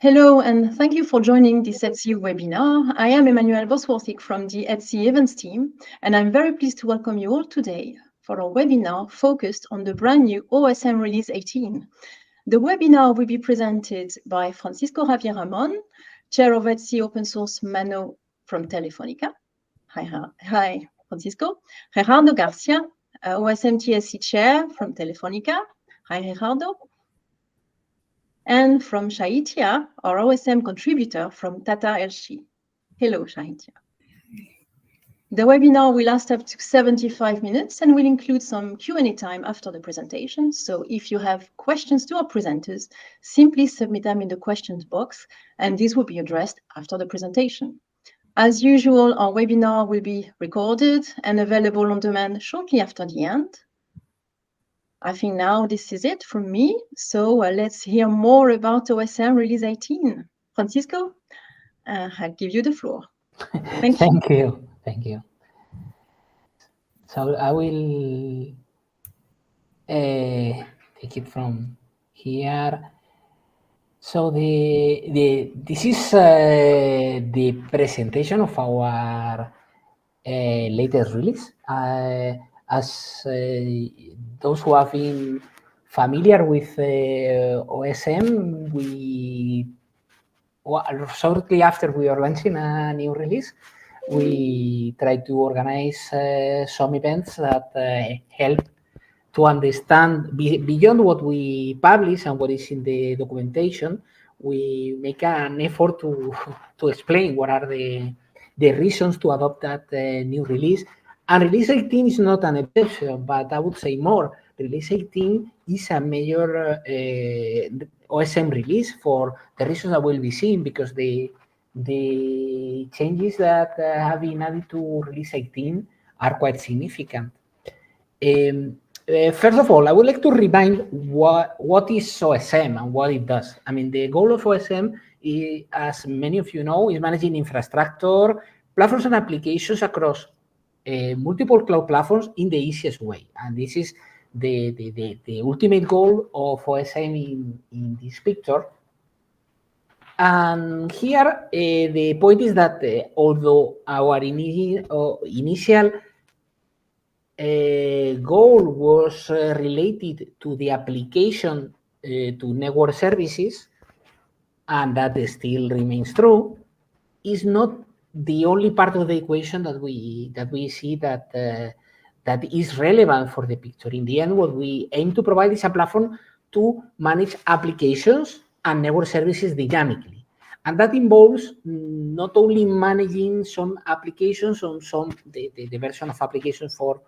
Hello, and thank you for joining this ETSI webinar. I am Emmanuelle Bosworthick from the ETSI events team, and I'm very pleased to welcome you all today for our webinar focused on the brand new OSM Release 18. The webinar will be presented by Francisco Javier Ramon, Chair of ETSI Open Source Mano from Telefonica. Hi, Francisco. Gerardo Garcia, OSM TSC Chair from Telefonica. Hi, Gerardo. And from Shaitia, our OSM contributor from Tata Elchi. Hello, Shaitia. The webinar will last up to 75 minutes and will include some Q&A time after the presentation. So if you have questions to our presenters, simply submit them in the questions box, and these will be addressed after the presentation. As usual, our webinar will be recorded and available on demand shortly after the end. I think now this is it from me. So let's hear more about OSM Release 18. Francisco, I'll give you the floor. Thank you. Thank you. So I will take it from here. So this is the presentation of our latest release. As those who have been familiar with OSM, shortly after we are launching a new release, we try to organize some events that help to understand beyond what we publish and what is in the documentation. We make an effort to explain what are the reasons to adopt that new release. And Release 18 is not an exception, but I would say more. Release 18 is a major OSM release for the reasons that will be seen, because the changes that have been added to Release 18 are quite significant. First of all, I would like to remind what is OSM and what it does. I mean, the goal of OSM, is, as many of you know, is managing infrastructure, platforms and applications across multiple cloud platforms in the easiest way. And this is the ultimate goal of OSM in this picture. And here, the point is that although our initial goal was related to the application to network services, and that still remains true, is not the only part of the equation that we see that is relevant for the picture. In the end, what we aim to provide is a platform to manage applications and network services dynamically. And that involves not only managing some applications on the version of applications for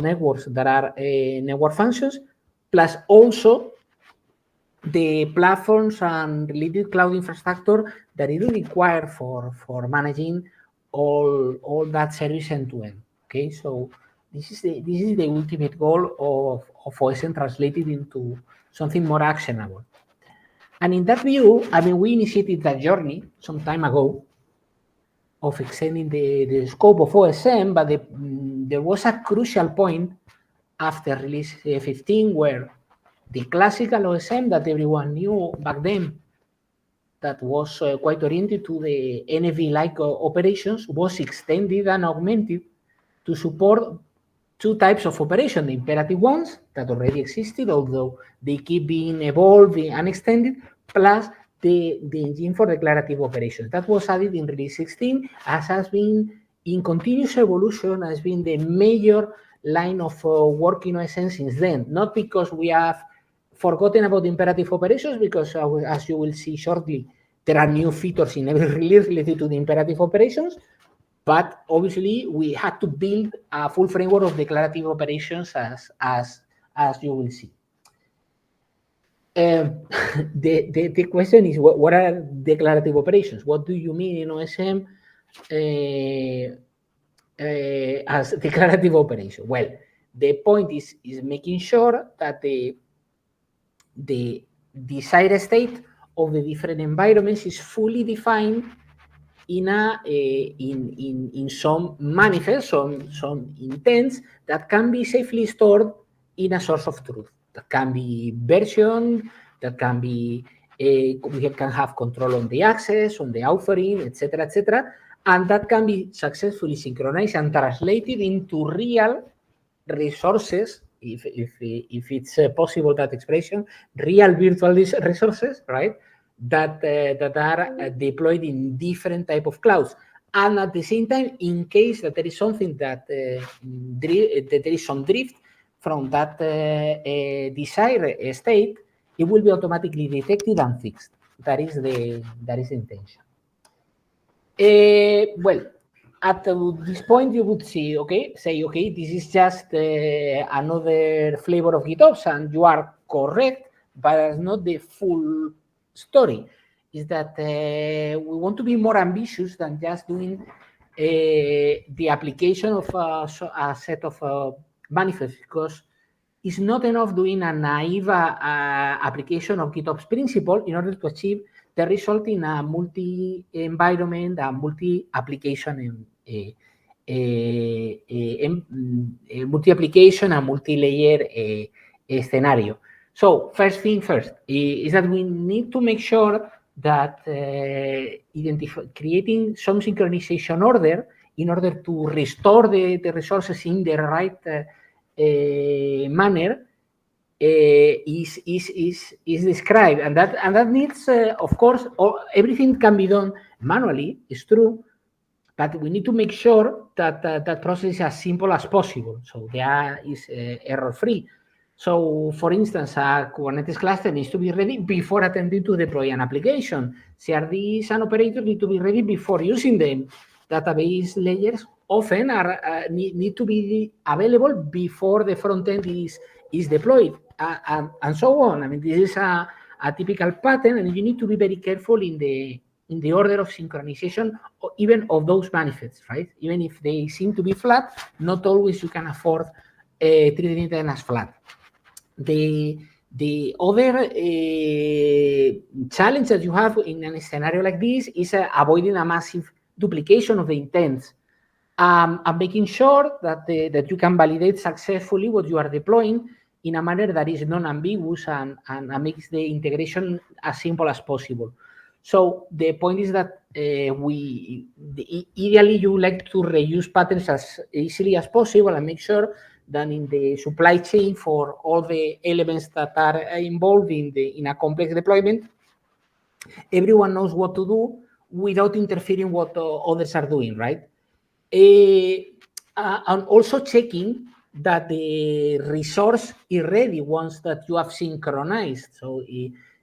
networks that are network functions, plus also the platforms and related cloud infrastructure that is required for managing all that service end to end. Okay, so this is the ultimate goal of OSM translated into something more actionable. And in that view, I mean, we initiated that journey some time ago of extending the scope of OSM, but there was a crucial point after release 15 where the classical OSM that everyone knew back then, that was quite oriented to the NFV-like operations, was extended and augmented to support two types of operation: the imperative ones that already existed, although they keep being evolved and extended, plus the engine for declarative operations. That was added in release 16, as has been in continuous evolution, has been the major line of work in OSM since then. Not because we have forgotten about imperative operations, because as you will see shortly, there are new features in every release related to the imperative operations, but obviously we had to build a full framework of declarative operations as you will see. The question is, what are declarative operations? What do you mean in OSM as declarative operation? Well, the point is making sure that the desired state of the different environments is fully defined in some manifest, some intents that can be safely stored in a source of truth. That can be version, that can be We can have control on the access, on the authoring, etc., and that can be successfully synchronized and translated into real resources, if it's possible, that expression, real virtual resources, right, that are deployed in different type of clouds. And at the same time, in case that there is something that there is some drift from that desired state, it will be automatically detected and fixed. That is the intention. Well, at this point, you would say, okay, this is just another flavor of GitOps, and you are correct, but that's not the full story. Is that we want to be more ambitious than just doing the application of a set of manifests, because it's not enough doing a naive application of GitOps principle in order to achieve the result in a multi-environment, a multi-application, multi-application, a multi-layer scenario. So first thing first is that we need to make sure that creating some synchronization order in order to restore the resources in the right manner is described, and that needs, of course, everything can be done manually. It's true, but we need to make sure that that process is as simple as possible, so there is error-free. So, for instance, a Kubernetes cluster needs to be ready before attempting to deploy an application. CRDs and operators need to be ready before using them. Database layers often are need to be available before the front end is deployed, and so on. I mean, this is a typical pattern, and you need to be very careful in the order of synchronization, or even of those manifests, right? Even if they seem to be flat, not always you can afford treating them as flat. The other challenge that you have in a scenario like this is avoiding a massive duplication of the intents, and making sure that you can validate successfully what you are deploying in a manner that is non-ambiguous and makes the integration as simple as possible. So the point is that ideally you like to reuse patterns as easily as possible and make sure that in the supply chain for all the elements that are involved in a complex deployment, everyone knows what to do without interfering what others are doing, right? And also checking that the resource is ready once that you have synchronized. So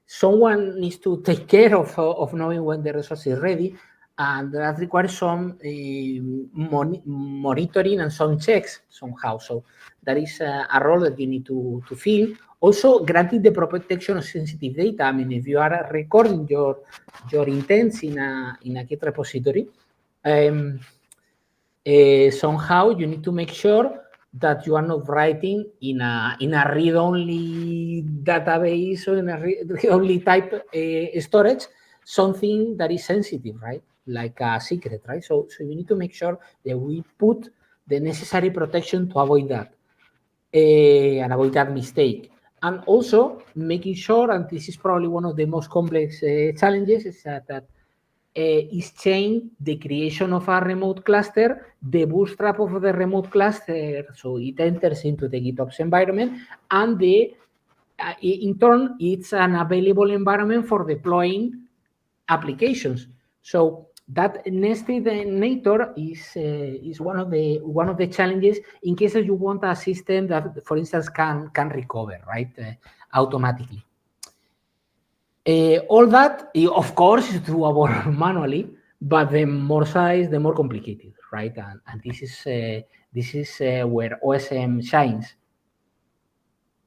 someone needs to take care of knowing when the resource is ready, and that requires some monitoring and some checks somehow. So that is a role that you need to fill. Also, granting the protection of sensitive data. I mean, if you are recording your intents in a Git repository, somehow you need to make sure that you are not writing in a read-only database or in a read-only type storage something that is sensitive, right? Like a secret, right? So you need to make sure that we put the necessary protection to avoid that and avoid that mistake. And also making sure, and this is probably one of the most complex challenges, is that is chain the creation of a remote cluster, the bootstrap of the remote cluster, so it enters into the GitOps environment, and in turn, it's an available environment for deploying applications. So that nested nature is one of the challenges in case you want a system that, for instance, can recover, right, automatically. All that, of course, is doable manually, but the more size, the more complicated, right? And this is where OSM shines.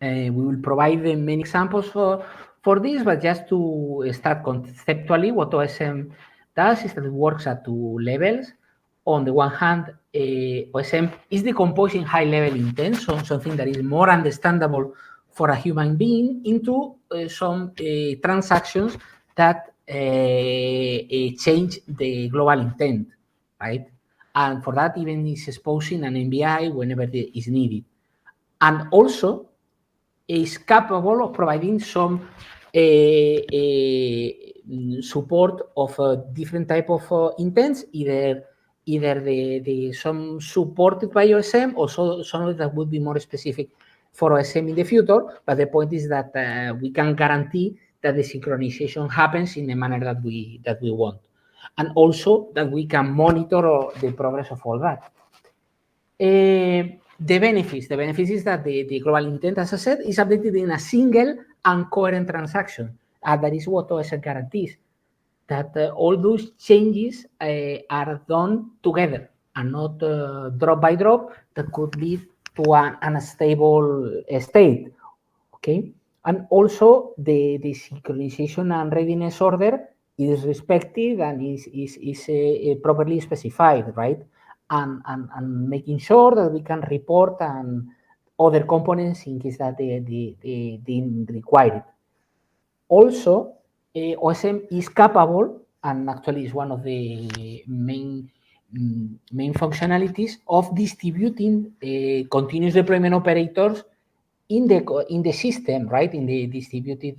We will provide many examples for this, but just to start conceptually, what OSM does is that it works at two levels. On the one hand, OSM is decomposing high-level intent, so something that is more understandable for a human being, into some transactions that change the global intent, right? And for that, even is exposing an MBI whenever it is needed. And also is capable of providing some support of different type of intents, either the some supported by OSM or some that would be more specific for OSM in the future. But the point is that we can guarantee that the synchronization happens in the manner that we want, and also that we can monitor the progress of all that. The benefits is that the global intent, as I said, is updated in a single and coherent transaction. And that is what OSM guarantees, that all those changes are done together and not drop by drop that could lead to an unstable state. Okay, and also the synchronization and readiness order is respected and is properly specified, right? And making sure that we can report and other components in case that they require it. Also, OSM is capable, and actually is one of the main functionalities of distributing continuous deployment operators in the system, right? In the distributed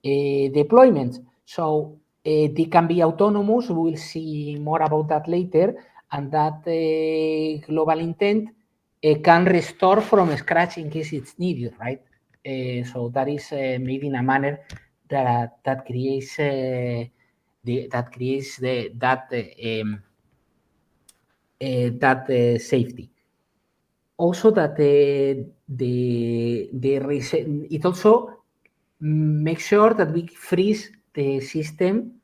deployments. So they can be autonomous. We will see more about that later. And that global intent can restore from scratch in case it's needed, right? So that is made in a manner that creates safety. Also, that it also makes sure that we freeze the system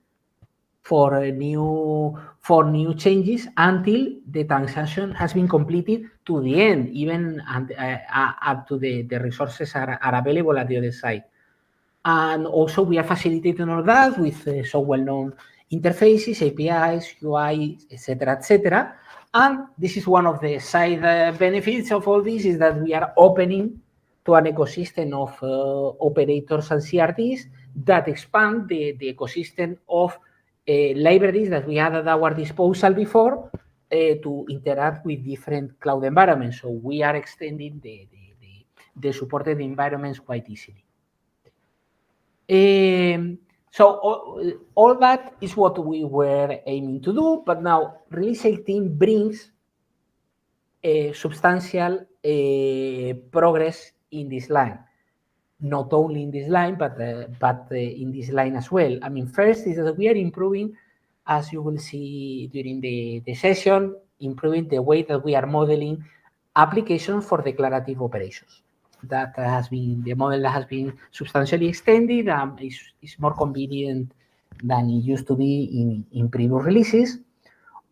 for new changes until the transaction has been completed to the end, even up to the resources are available at the other side. And also we are facilitating all that with so well-known interfaces, APIs, UI, etc. And this is one of the side benefits of all this, is that we are opening to an ecosystem of operators and CRTs that expand the ecosystem of libraries that we had at our disposal before to interact with different cloud environments. So we are extending the supported environments quite easily. So all that is what we were aiming to do, but now Release 18 brings a substantial progress in this line. Not only in this line, but in this line as well. I mean, first is that we are improving, as you will see during the session, improving the way that we are modeling applications for declarative operations. That has been the model that has been substantially extended. Is more convenient than it used to be in previous releases.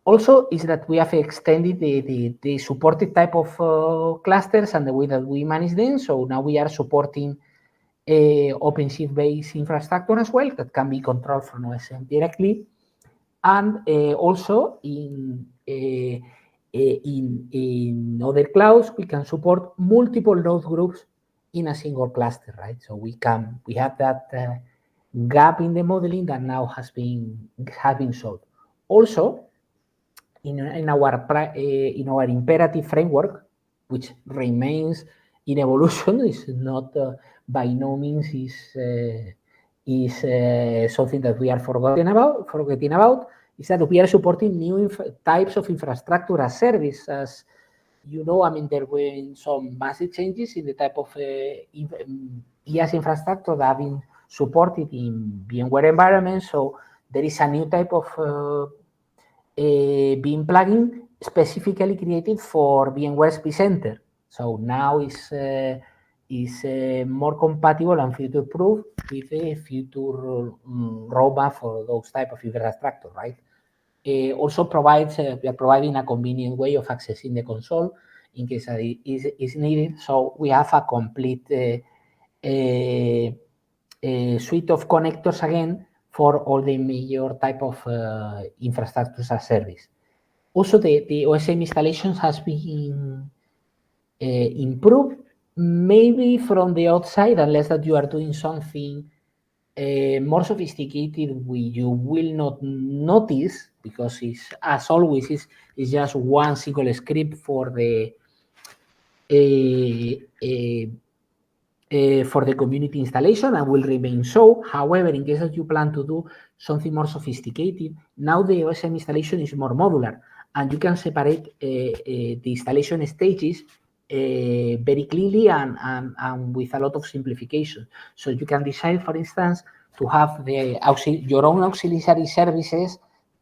Also, is that we have extended the supported type of clusters and the way that we manage them. So now we are supporting OpenShift-based infrastructure as well that can be controlled from OSM directly, and also in other clouds we can support multiple node groups in a single cluster, right? So we have that gap in the modeling that now has been solved. Also, in our imperative framework, which remains in evolution, is not by no means is something that we are forgetting about, is that we are supporting new types of infrastructure as service. As you know, I mean, there were some massive changes in the type of IaaS infrastructure that have been supported in VMware environments. So there is a new type of Beam plugin specifically created for VMware vCenter. So now is more compatible and future-proof with a future roadmap for those type of infrastructure, right? Also provides, we are providing a convenient way of accessing the console in case it is needed. So we have a complete suite of connectors again for all the major type of infrastructures as service. Also, the OSM installations has been improved, maybe from the outside, unless that you are doing something more sophisticated, you will not notice, because it's, as always, it's just one single script for the for the community installation and will remain so. However, in case that you plan to do something more sophisticated, now the OSM installation is more modular and you can separate the installation stages very clearly and with a lot of simplification. So you can decide, for instance, to have your own auxiliary services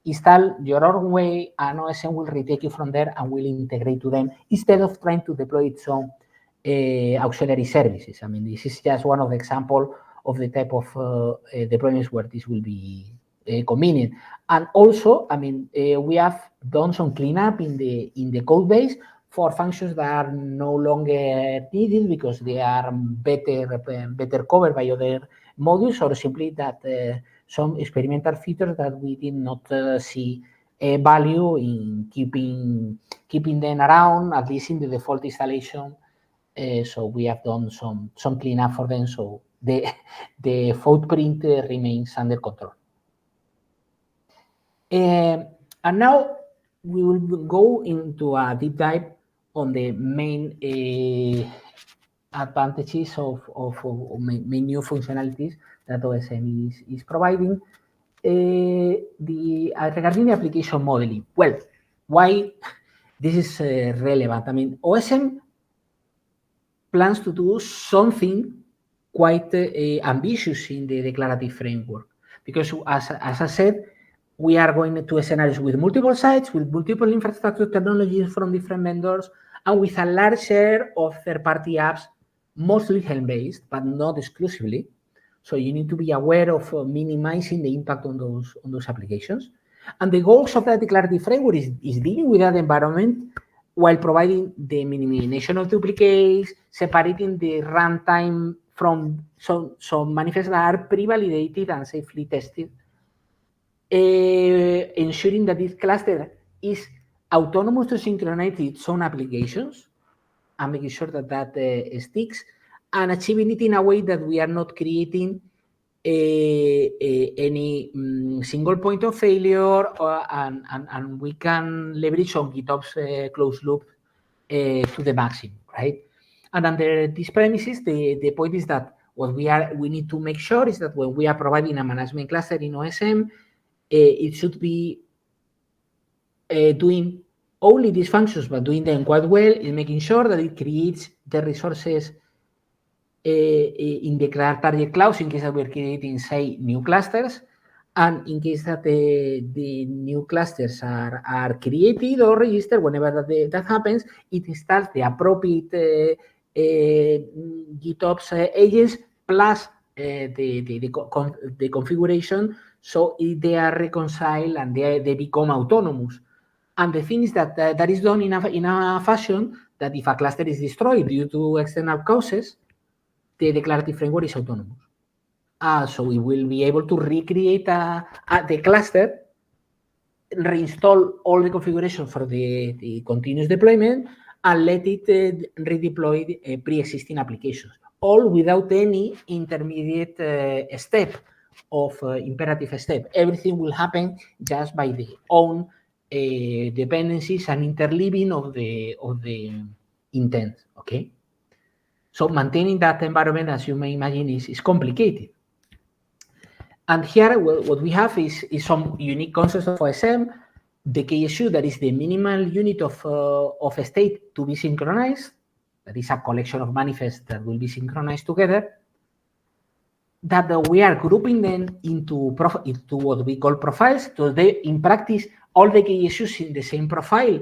install your own way, and OSM will retake you from there and will integrate to them instead of trying to deploy its own auxiliary services. I mean, this is just one of the examples of the type of deployments where this will be convenient. And also, I mean, we have done some cleanup in the code base for functions that are no longer needed because they are better covered by other modules, or simply that some experimental features that we did not see a value in keeping them around, at least in the default installation. So we have done some cleanup for them, so the footprint remains under control. And now we will go into a deep dive on the main advantages of main new functionalities that OSM is providing. Regarding the application modeling, well, why this is relevant? I mean, OSM plans to do something quite ambitious in the declarative framework, because as I said, we are going to scenarios with multiple sites, with multiple infrastructure technologies from different vendors, and with a large share of third-party apps, mostly Helm-based, but not exclusively. So you need to be aware of minimizing the impact on those applications. And the goals of that declarative framework is dealing with that environment while providing the minimization of duplicates, separating the runtime from some manifests that are pre-validated and safely tested, ensuring that this cluster is autonomous to synchronize its own applications and making sure that sticks, and achieving it in a way that we are not creating any single point of failure, and we can leverage on GitOps closed loop to the maximum, right? And under these premises, the point is that what we need to make sure is that when we are providing a management cluster in OSM, it should be doing only these functions, but doing them quite well, is making sure that it creates the resources in the target clouds in case that we're creating, say, new clusters, and in case that the new clusters are created or registered, whenever that happens, it installs the appropriate GitOps agents plus the configuration, so they are reconciled and they become autonomous. And the thing is that that is done in a fashion that if a cluster is destroyed due to external causes, the declarative framework is autonomous. So we will be able to recreate the cluster, reinstall all the configuration for the continuous deployment, and let it redeploy pre-existing applications, all without any intermediate step of imperative step. Everything will happen just by the own dependencies and interleaving of the intent, okay? So maintaining that environment, as you may imagine, is complicated. And here, what we have is some unique concepts of OSM. The KSU, that is the minimal unit of a state to be synchronized. That is a collection of manifests that will be synchronized together. That we are grouping them into what we call profiles. So in practice, all the KSUs in the same profile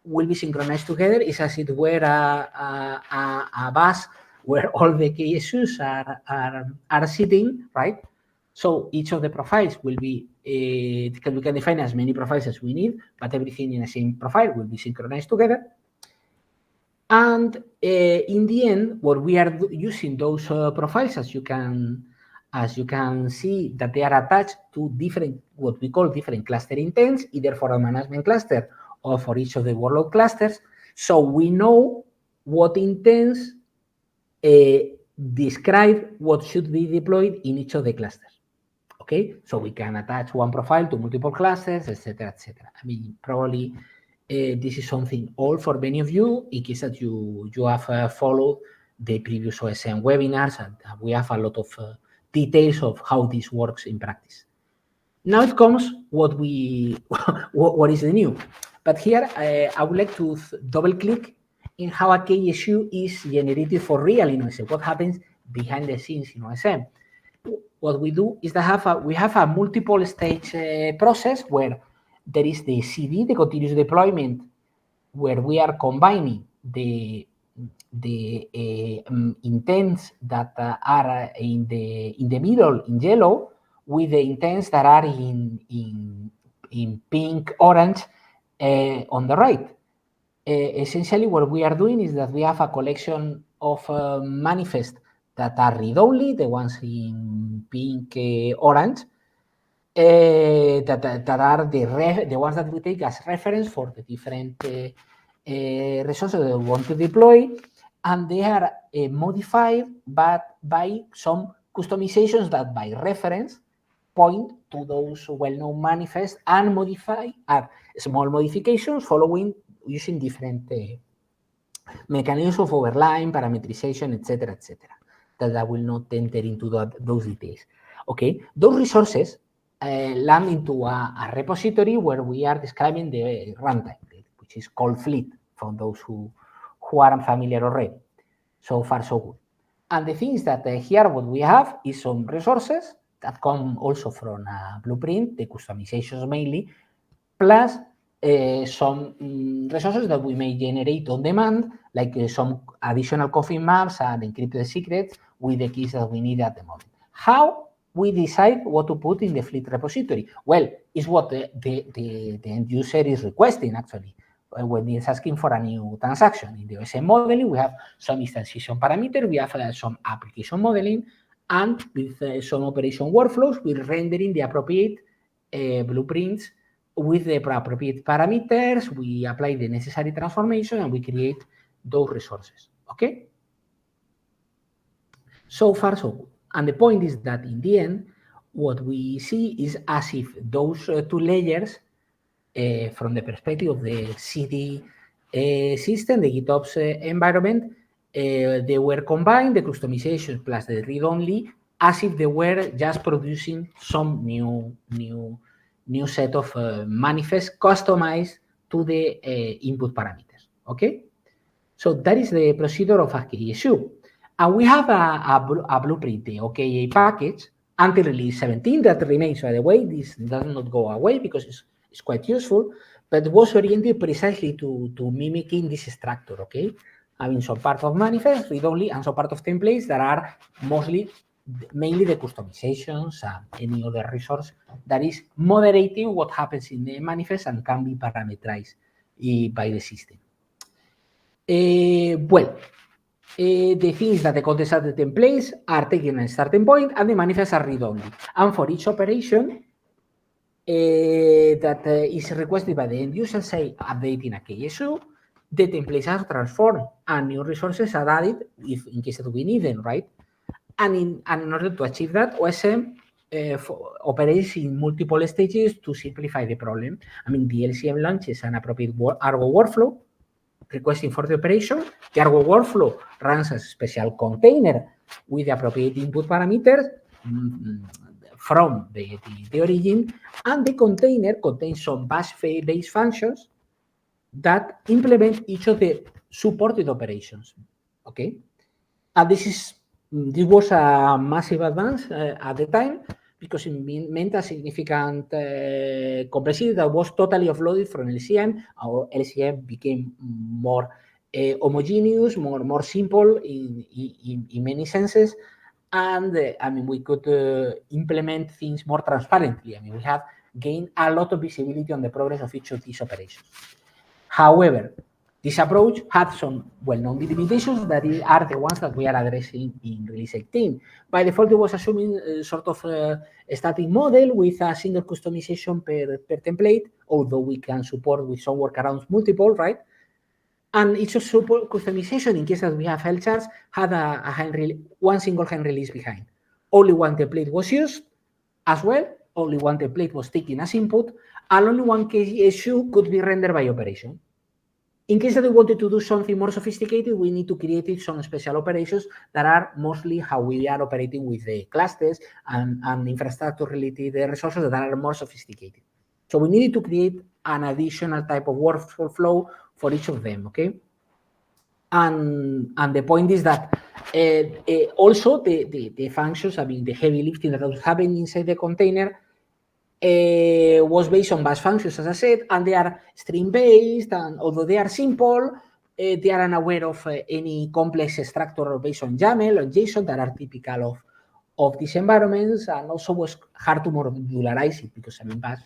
will be synchronized together. It's as it were a bus where all the KSUs are sitting, right? So each of the profiles will be, we can define as many profiles as we need, but everything in the same profile will be synchronized together. And in the end, what we are using those profiles, as you can see, that they are attached to different, what we call different cluster intents, either for a management cluster or for each of the workload clusters. So we know what intents describe what should be deployed in each of the clusters. Okay, so we can attach one profile to multiple clusters, etc., etc. I mean, probably this is something all for many of you, in case that you have followed the previous OSM webinars, and we have a lot of details of how this works in practice. Now it comes what is the new. But here I would like to double click in how a KSU is generated for real in OSM. What happens behind the scenes in OSM? What we do is that we have a multiple stage process where there is the CD, the continuous deployment, where we are combining the intents that are in the middle in yellow with the intents that are in pink, orange on the right. Essentially, what we are doing is that we have a collection of manifests that are read-only, the ones in pink, orange, that are the ones that we take as reference for the different resources that we want to deploy, and they are modified by some customizations that by reference point to those well-known manifests and modify small modifications following using different mechanisms of overlaying, parameterization, etc., that I will not enter into those details. Okay, those resources land into a repository where we are describing the runtime, which is called Fleet, for those who aren't familiar already. So far, so good. And the thing is that here what we have is some resources that come also from a blueprint, the customizations mainly, plus some resources that we may generate on demand, like some additional coffin maps and encrypted secrets with the keys that we need at the moment. How we decide what to put in the Fleet repository? Well, it's what the end user is requesting, actually, when it's asking for a new transaction. In the OSM modeling, we have some instantiation parameter, we have some application modeling, and with some operation workflows, we're rendering the appropriate blueprints with the appropriate parameters, we apply the necessary transformation, and we create those resources, okay? So far, so good. And the point is that in the end, what we see is as if those two layers, from the perspective of the CD system, the GitOps environment, they were combined, the customization plus the read-only, as if they were just producing some new set of manifests customized to the input parameters, okay? So that is the procedure of a KSU. And we have a blueprint, the OKA package, until release 17 that remains, by the way. This does not go away because it's quite useful, but was oriented precisely to mimicking this structure, okay? Having some part of manifest, read-only, and some part of templates that are mainly the customizations and any other resource that is moderating what happens in the manifest and can be parameterized by the system. The thing is that the context at the templates are taking a starting point and the manifests are read-only. And for each operation that is requested by the end user, say updating a KSU, the templates are transformed and new resources are added if in case that we need them, right? And in order to achieve that, OSM operates in multiple stages to simplify the problem. I mean, the LCM launches an appropriate Argo workflow requesting for the operation. The Argo workflow runs a special container with the appropriate input parameters from the origin, and the container contains some bash-based functions that implement each of the supported operations. Okay, and this was a massive advance at the time because it meant a significant complexity that was totally offloaded from LCM. Our LCM became more homogeneous, more simple in many senses, and I mean, we could implement things more transparently. I mean, we have gained a lot of visibility on the progress of each of these operations. However, this approach had some well-known limitations that are the ones that we are addressing in Release 18. By default, it was assuming sort of a static model with a single customization per template, although we can support with some workarounds multiple, right? And each of support customization, in case that we have health charts, had one single hand release behind. Only one template was used as well. Only one template was taken as input, and only one KSU could be rendered by operation. In case that we wanted to do something more sophisticated, we need to create some special operations that are mostly how we are operating with the clusters and infrastructure-related resources that are more sophisticated. So we needed to create an additional type of workflow for each of them, okay? And the point is that also the functions, I mean, the heavy lifting that was happening inside the container was based on bash functions, as I said, and they are string-based, and although they are simple, they are unaware of any complex structure based on YAML or JSON that are typical of these environments, and also was hard to modularize it because, I mean, bash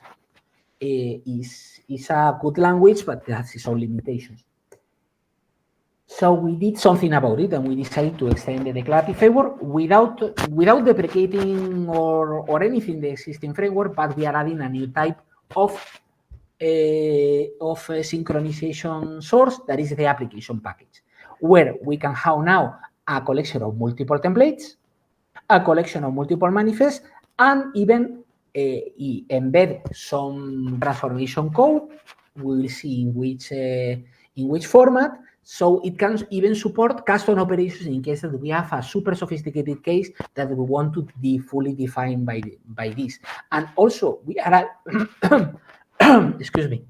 is a good language, but it has its own limitations. So we did something about it, and we decided to extend the declarative framework without deprecating or anything the existing framework, but we are adding a new type of synchronization source that is the application package, where we can have now a collection of multiple templates, a collection of multiple manifests, and even embed some transformation code. We will see in which format. So it can even support custom operations in case that we have a super sophisticated case that we want to be fully defined by this. And also we are excuse me,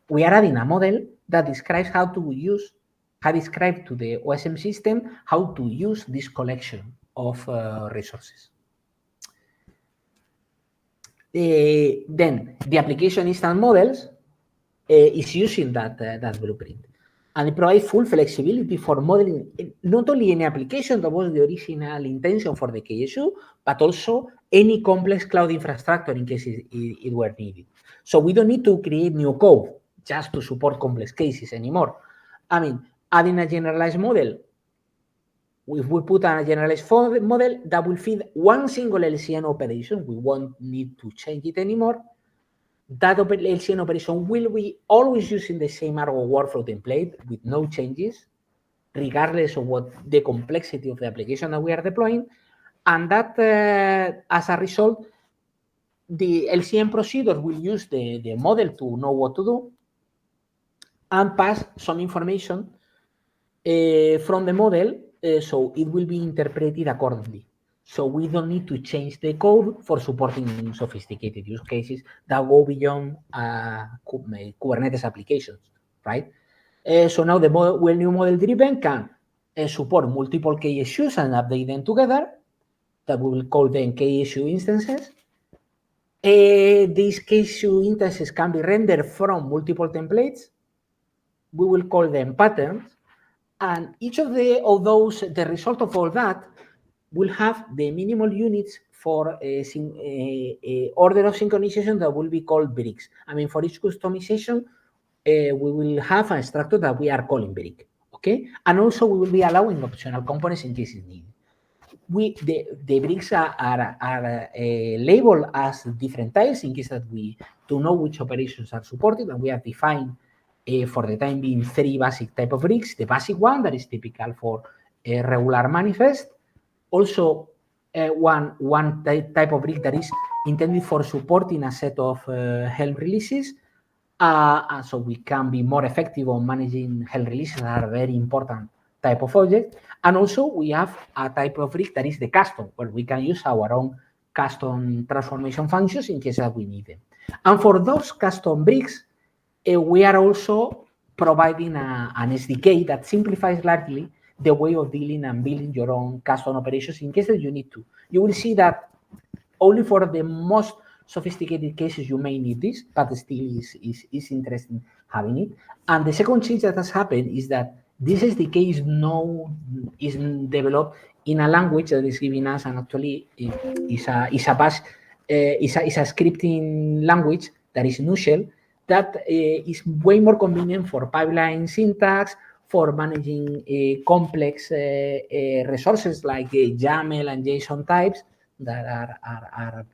we are adding a model that describes how describe to the OSM system how to use this collection of resources. Then the application instance models is using that blueprint. And it provides full flexibility for modeling not only any application that was the original intention for the KSU, but also any complex cloud infrastructure in case it were needed. So we don't need to create new code just to support complex cases anymore. I mean, adding a generalized model, if we put a generalized model that will feed one single LCN operation, we won't need to change it anymore. That LCN operation will be always using the same Argo workflow template with no changes, regardless of what the complexity of the application that we are deploying. And that, as a result, the LCN procedure will use the model to know what to do and pass some information from the model, so it will be interpreted accordingly. So we don't need to change the code for supporting sophisticated use cases that go beyond Kubernetes applications, right? So now the new model driven can support multiple KSUs and update them together. That we will call them KSU instances. These KSU instances can be rendered from multiple templates. We will call them patterns. And each of those, the result of all that, will have the minimal units for order of synchronization that will be called bricks. I mean, for each customization, we will have a structure that we are calling brick, okay? And also we will be allowing optional components in case it's needed. The bricks are labeled as different tiles in case that we to know which operations are supported, and we have defined for the time being 3 basic type of bricks. The basic one that is typical for a regular manifest. Also, one type of brick that is intended for supporting a set of Helm releases, and so we can be more effective on managing Helm releases that are a very important type of object. And also, we have a type of brick that is the custom, where we can use our own custom transformation functions in case that we need them. And for those custom bricks, we are also providing an SDK that simplifies largely the way of dealing and building your own custom operations in case that you need to. You will see that only for the most sophisticated cases you may need this, but still is interesting having it. And the second change that has happened is that this SDK is developed in a language that is giving us, and actually is a scripting language that is Nushell, that is way more convenient for pipeline syntax, for managing complex resources like YAML and JSON types that are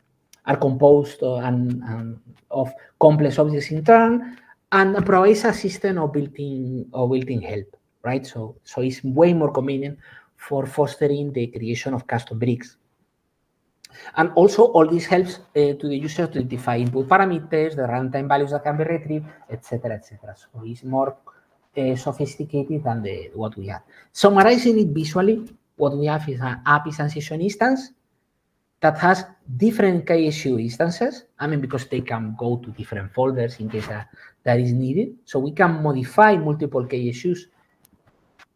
composed of complex objects in turn, and provides a system of built-in help, right? So it's way more convenient for fostering the creation of custom bricks. And also, all this helps to the user to identify input parameters, the runtime values that can be retrieved, etc., etc. So it's more sophisticated than what we have. Summarizing it visually, what we have is an API transition instance that has different KSU instances. I mean, because they can go to different folders in case that is needed. So we can modify multiple KSUs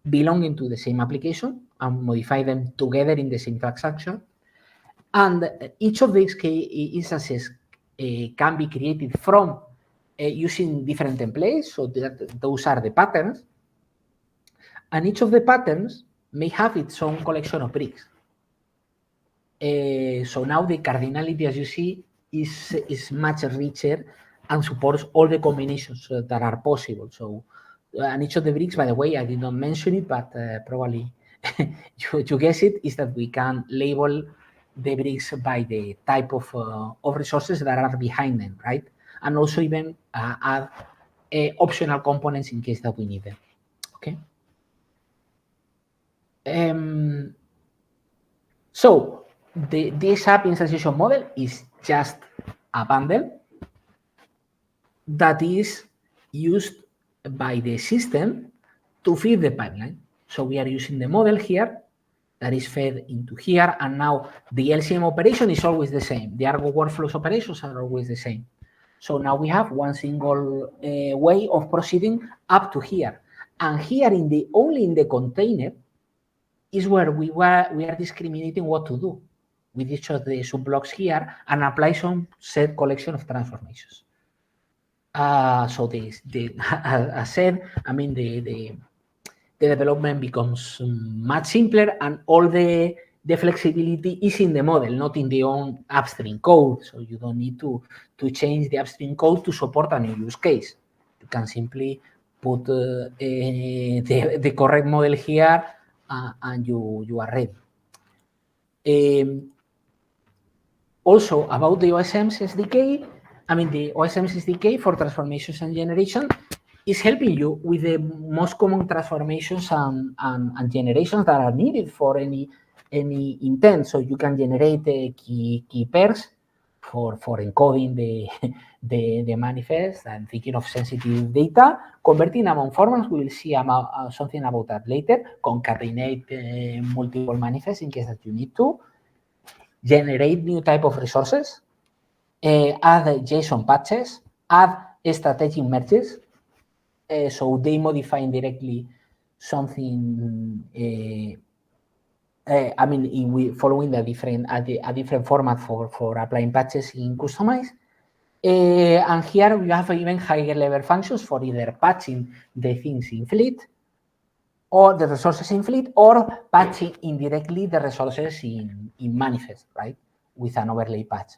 belonging to the same application and modify them together in the same transaction. And each of these instances can be created from using different templates. So those are the patterns. And each of the patterns may have its own collection of bricks. So now the cardinality, as you see, is much richer and supports all the combinations that are possible. So, and each of the bricks, by the way, I did not mention it, but probably you guess it, is that we can label the bricks by the type of resources that are behind them, right? And also even add optional components in case that we need them, okay? So this app instantiation model is just a bundle that is used by the system to feed the pipeline. So we are using the model here that is fed into here, and now the LCM operation is always the same. The Argo workflows operations are always the same. So now we have one single way of proceeding up to here. And here only in the container is where we are discriminating what to do with each of the subblocks here and apply some set collection of transformations. So as said, I mean, the development becomes much simpler, and all the flexibility is in the model, not in the own upstream code. So you don't need to change the upstream code to support a new use case. You can simply put the correct model here, and you are ready. Also, about the OSM's SDK, I mean, the OSM's SDK for transformations and generation is helping you with the most common transformations and generations that are needed for any intent. So you can generate key pairs for encoding the manifest and thinking of sensitive data, converting among formats. We will see about something about that later. Concatenate multiple manifests in case that you need to. Generate new type of resources, add JSON patches, add strategic merges, so they modify indirectly something. I mean, following a different format for applying patches in Customize. And here we have even higher level functions for either patching the things in Fleet, or the resources in Fleet, or patching indirectly the resources in Manifest, right, with an overlay patch.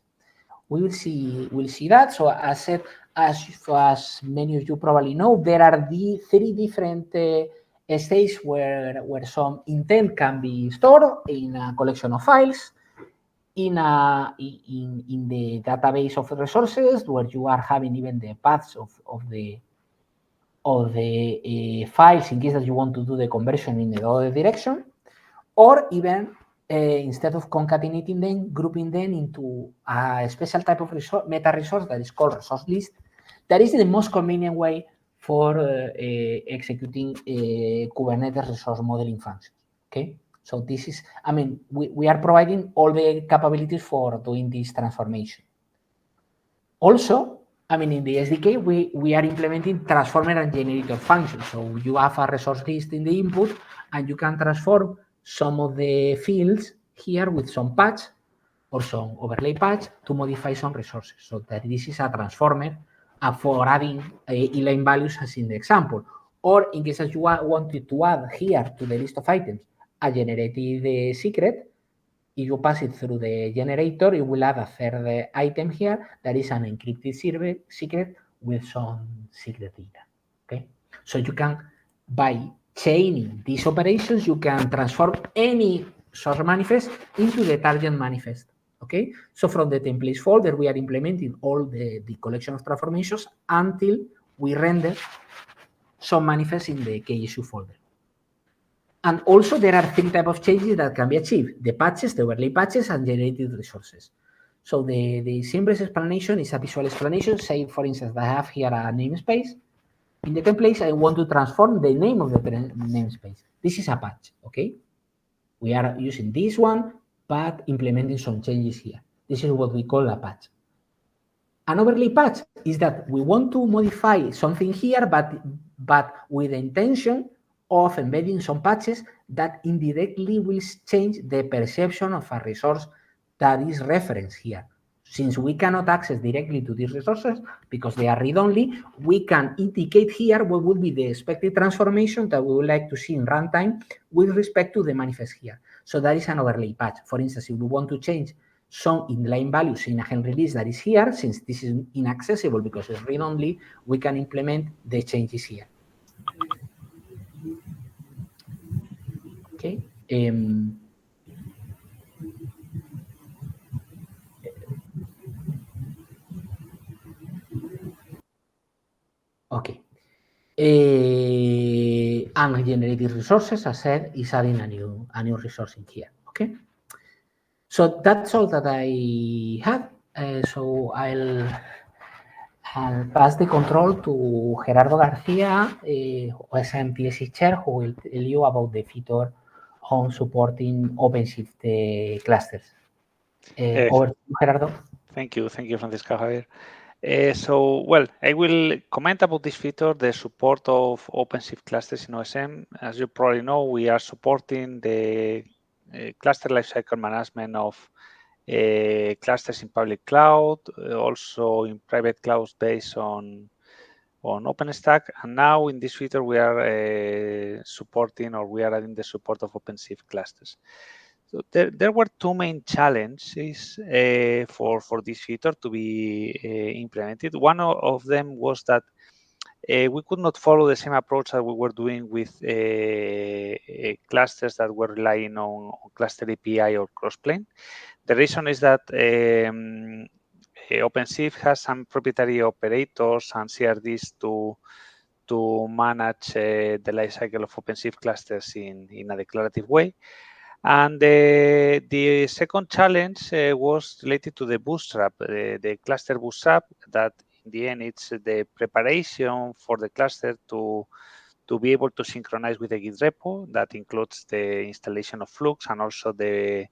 We'll see that. So as said, as many of you probably know, there are the 3 different states where some intent can be stored in a collection of files, in the database of resources, where you are having even the paths of the files in case that you want to do the conversion in the other direction, or even instead of concatenating them, grouping them into a special type of meta resource that is called resource list. That is the most convenient way for executing Kubernetes resource modeling functions. Okay, so this is, I mean, we are providing all the capabilities for doing this transformation. Also, I mean, in the SDK, we are implementing transformer and generator functions. So you have a resource list in the input, and you can transform some of the fields here with some patch or some overlay patch to modify some resources. So that this is a transformer for adding inline values as in the example. Or in case that you wanted to add here to the list of items a generated secret, if you pass it through the generator, it will add a third item here that is an encrypted secret with some secret data. Okay, so you can, by chaining these operations, you can transform any source manifest into the target manifest. Okay, so from the templates folder, we are implementing all the collection of transformations until we render some manifest in the KSU folder. And also there are 3 types of changes that can be achieved: the patches, the overlay patches, and generated resources. So the simplest explanation is a visual explanation. Say, for instance, I have here a namespace, in the templates, I want to transform the name of the namespace. This is a patch, okay? We are using this one, but implementing some changes here. This is what we call a patch. An overlay patch is that we want to modify something here, but with the intention of embedding some patches that indirectly will change the perception of a resource that is referenced here. Since we cannot access directly to these resources because they are read-only, we can indicate here what would be the expected transformation that we would like to see in runtime with respect to the manifest here. So that is an overlay patch. For instance, if we want to change some inline values in a gen release that is here, since this is inaccessible because it's read-only, we can implement the changes here. Okay. Okay. And generated resources, as said, is adding a new resource in here. Okay. So that's all that I have. So I'll pass the control to Gerardo Garcia, OSM PLC chair, who will tell you about the feature on supporting OpenShift clusters. Over to you, Gerardo. Thank you, Francisco Javier. So, well, I will comment about this feature, the support of OpenShift clusters in OSM. As you probably know, we are supporting the cluster lifecycle management of clusters in public cloud, also in private clouds based on OpenStack. And now in this feature, we are supporting, or we are adding the support of OpenShift clusters. So there were two main challenges for this feature to be implemented. One of them was that we could not follow the same approach that we were doing with clusters that were relying on cluster API or crossplane. The reason is that OpenShift has some proprietary operators and CRDs to manage the lifecycle of OpenShift clusters in a declarative way. And the second challenge was related to the bootstrap, the cluster bootstrap, that in the end it's the preparation for the cluster to be able to synchronize with the Git repo. That includes the installation of Flux and also the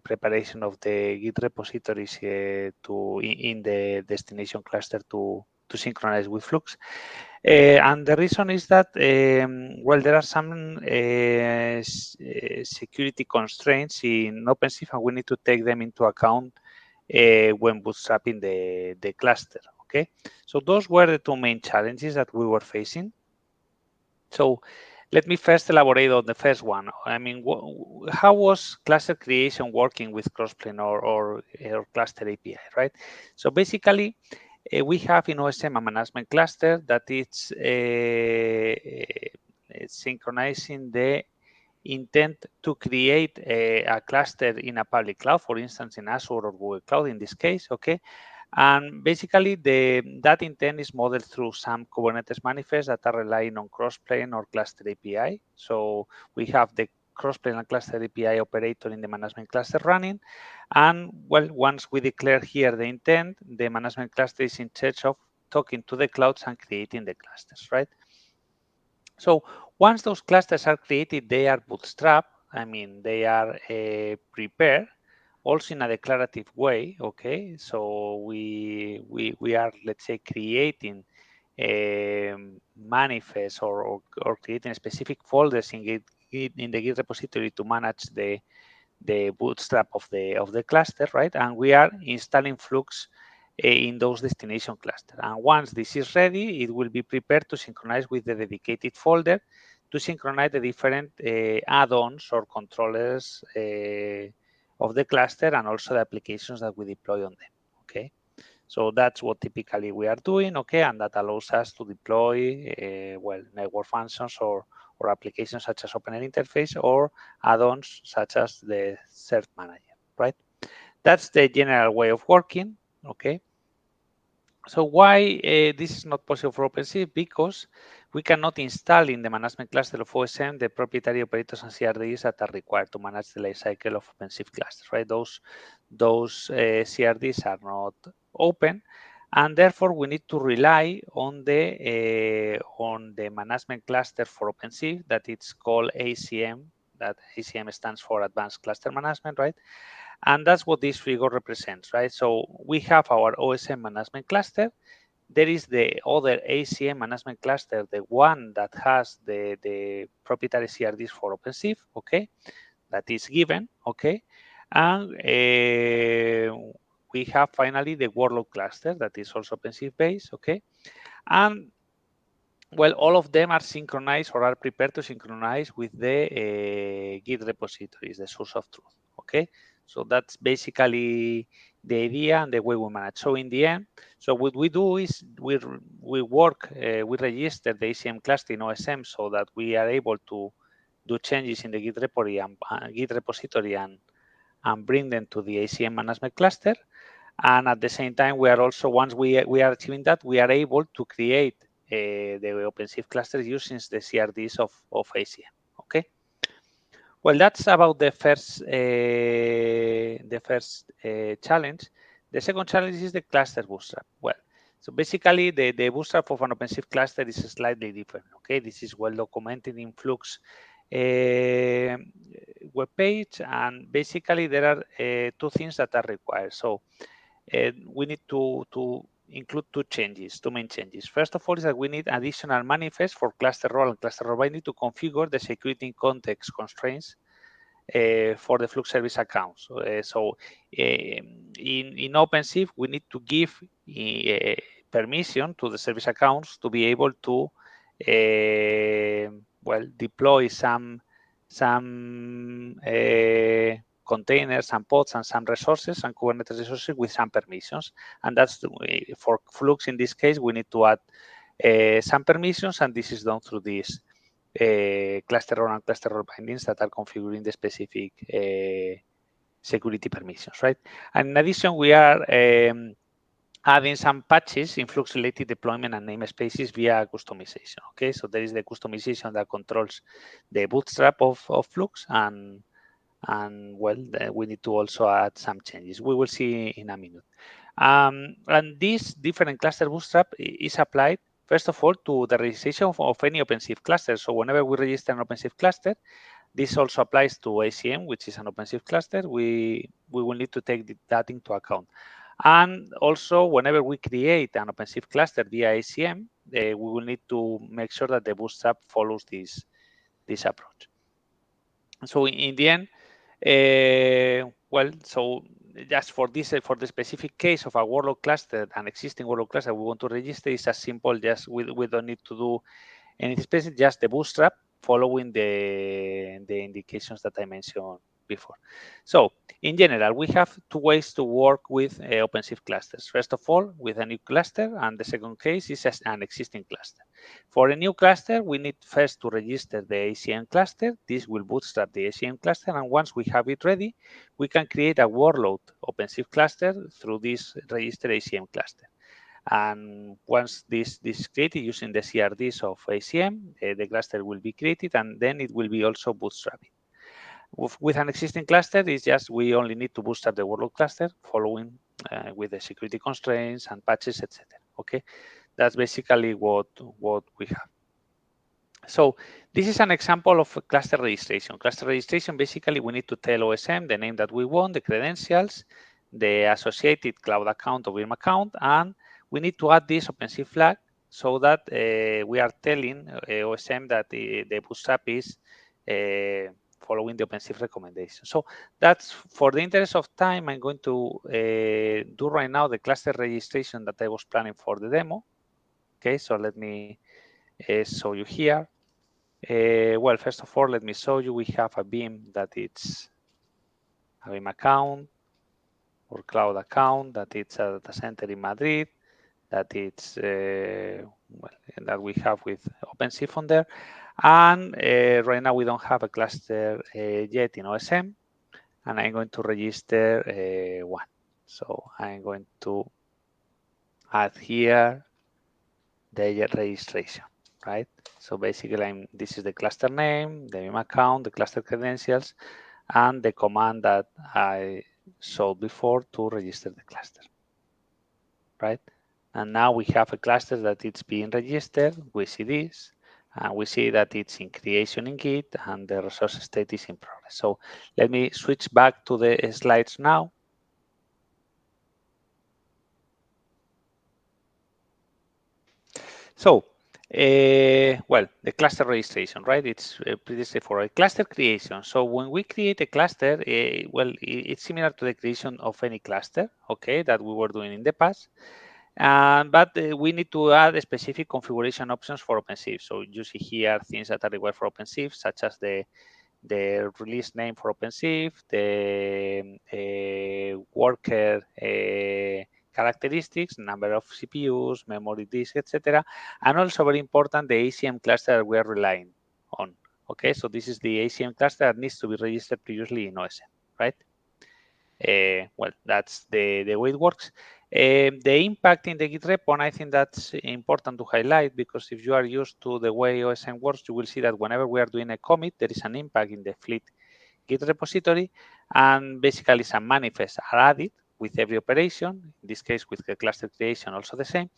preparation of the Git repositories in the destination cluster to synchronize with Flux. And the reason is that, well, there are some security constraints in OpenShift, and we need to take them into account when bootstrapping the cluster, okay? So those were the two main challenges that we were facing. So let me first elaborate on the first one. I mean, how was cluster creation working with crossplane or cluster API, right? So basically, we have in OSM a management cluster that it's synchronizing the intent to create a cluster in a public cloud, for instance, in Azure or Google Cloud in this case, okay? And basically, that intent is modeled through some Kubernetes manifests that are relying on crossplane or cluster API. So we have the crossplane and cluster API operator in the management cluster running. And well, once we declare here the intent, the management cluster is in charge of talking to the clouds and creating the clusters, right? So once those clusters are created, they are bootstrapped. I mean, they are prepared, also in a declarative way. Okay, so we are, let's say, creating manifests or creating specific folders in the Git repository to manage the bootstrap of the cluster, right? And we are installing Flux in those destination clusters. And once this is ready, it will be prepared to synchronize with the dedicated folder to synchronize the different add-ons or controllers of the cluster and also the applications that we deploy on them, okay? So that's what typically we are doing, okay? And that allows us to deploy, well, network functions or applications such as OpenAir interface or add-ons such as the Cert Manager, right? That's the general way of working, okay? So why this is not possible for OpenShift? Because we cannot install in the management cluster of OSM the proprietary operators and CRDs that are required to manage the lifecycle of OpenShift clusters, right? Those CRDs are not open, And therefore, we need to rely on the management cluster for OpenShift that it's called ACM. That ACM stands for Advanced Cluster Management, right? And that's what this figure represents, right? So we have our OSM management cluster. There is the other ACM management cluster, the one that has the proprietary CRDs for OpenShift, okay? That is given, okay? And we have finally the workload cluster that is also OpenShift based, okay? And well, all of them are synchronized or are prepared to synchronize with the Git repositories, the source of truth, okay? So that's basically the idea and the way we manage. So in the end, so what we do is we register the ACM cluster in OSM so that we are able to do changes in the Git repository and bring them to the ACM management cluster. And at the same time, we are also, once we are achieving that, we are able to create the OpenShift clusters using the CRDs of ACM, okay? Well, that's about the first challenge. The second challenge is the cluster bootstrap. Well, so basically the bootstrap of an OpenShift cluster is slightly different, okay? This is well documented in Flux web page, and basically there are two things that are required. So we need to include two main changes. First of all is that we need additional manifest for cluster role and cluster role binding to configure the security context constraints for the Flux service accounts. In OpenShift, we need to give permission to the service accounts to be able to deploy some containers and pods and some resources and Kubernetes resources with some permissions. And that's for Flux in this case, we need to add some permissions, and this is done through this cluster role and cluster role bindings that are configuring the specific security permissions, right? And in addition, we are adding some patches in Flux related deployment and namespaces via customization. Okay, so there is the customization that controls the bootstrap of Flux, and well, we need to also add some changes. We will see in a minute. And this different cluster bootstrap is applied first of all to the registration of any OpenShift cluster. So whenever we register an OpenShift cluster, this also applies to ACM, which is an OpenShift cluster. We will need to take that into account. And also, whenever we create an OpenShift cluster via ACM, we will need to make sure that the bootstrap follows this approach. So in the end, well, so just for this, for the specific case of a workload cluster, an existing workload cluster we want to register, is as simple. Just we don't need to do anything specific, just the bootstrap following the indications that I mentioned before. So in general, we have two ways to work with OpenShift clusters. First of all, with a new cluster, and the second case is an existing cluster. For a new cluster, we need first to register the ACM cluster. This will bootstrap the ACM cluster, and once we have it ready, we can create a workload OpenShift cluster through this register ACM cluster. And once this is created using the CRDs of ACM, the cluster will be created, and then it will be also bootstrapped. With an existing cluster, it's just we only need to bootstrap the workload cluster following with the security constraints and patches, etc. Okay, that's basically what we have. So this is an example of a cluster registration. Cluster registration, basically, we need to tell OSM the name that we want, the credentials, the associated cloud account or VM account, and we need to add this OpenShift flag so that we are telling OSM that the bootstrap is following the OpenShift recommendation. So that's, for the interest of time, I'm going to do right now the cluster registration that I was planning for the demo. Okay, so let me show you here. Well, first of all, let me show you. We have a VM that it's a VM account or cloud account that it's a data center in Madrid, that it's that we have with OpenShift on there. And right now we don't have a cluster yet in OSM, and I'm going to register one. So I'm going to add here the registration, right? So basically, this is the cluster name, the VM account, the cluster credentials, and the command that I showed before to register the cluster, right? And now we have a cluster that it's being registered. We see this, and we see that it's in creation in Git, and the resource state is in progress. So let me switch back to the slides now. So, well, the cluster registration, right? It's pretty straightforward. Cluster creation. So when we create a cluster, well, it's similar to the creation of any cluster, okay, that we were doing in the past. But we need to add specific configuration options for OpenShift. So you see here things that are required for OpenShift, such as the release name for OpenShift, the worker characteristics, number of CPUs, memory disk, etc. And also very important, the ACM cluster that we are relying on. Okay, so this is the ACM cluster that needs to be registered previously in OSM, right? Well, that's the way it works. The impact in the Git repo, and I think that's important to highlight, because if you are used to the way OSM works, you will see that whenever we are doing a commit, there is an impact in the fleet Git repository, and basically some manifests are added with every operation. In this case, with the cluster creation, also the same.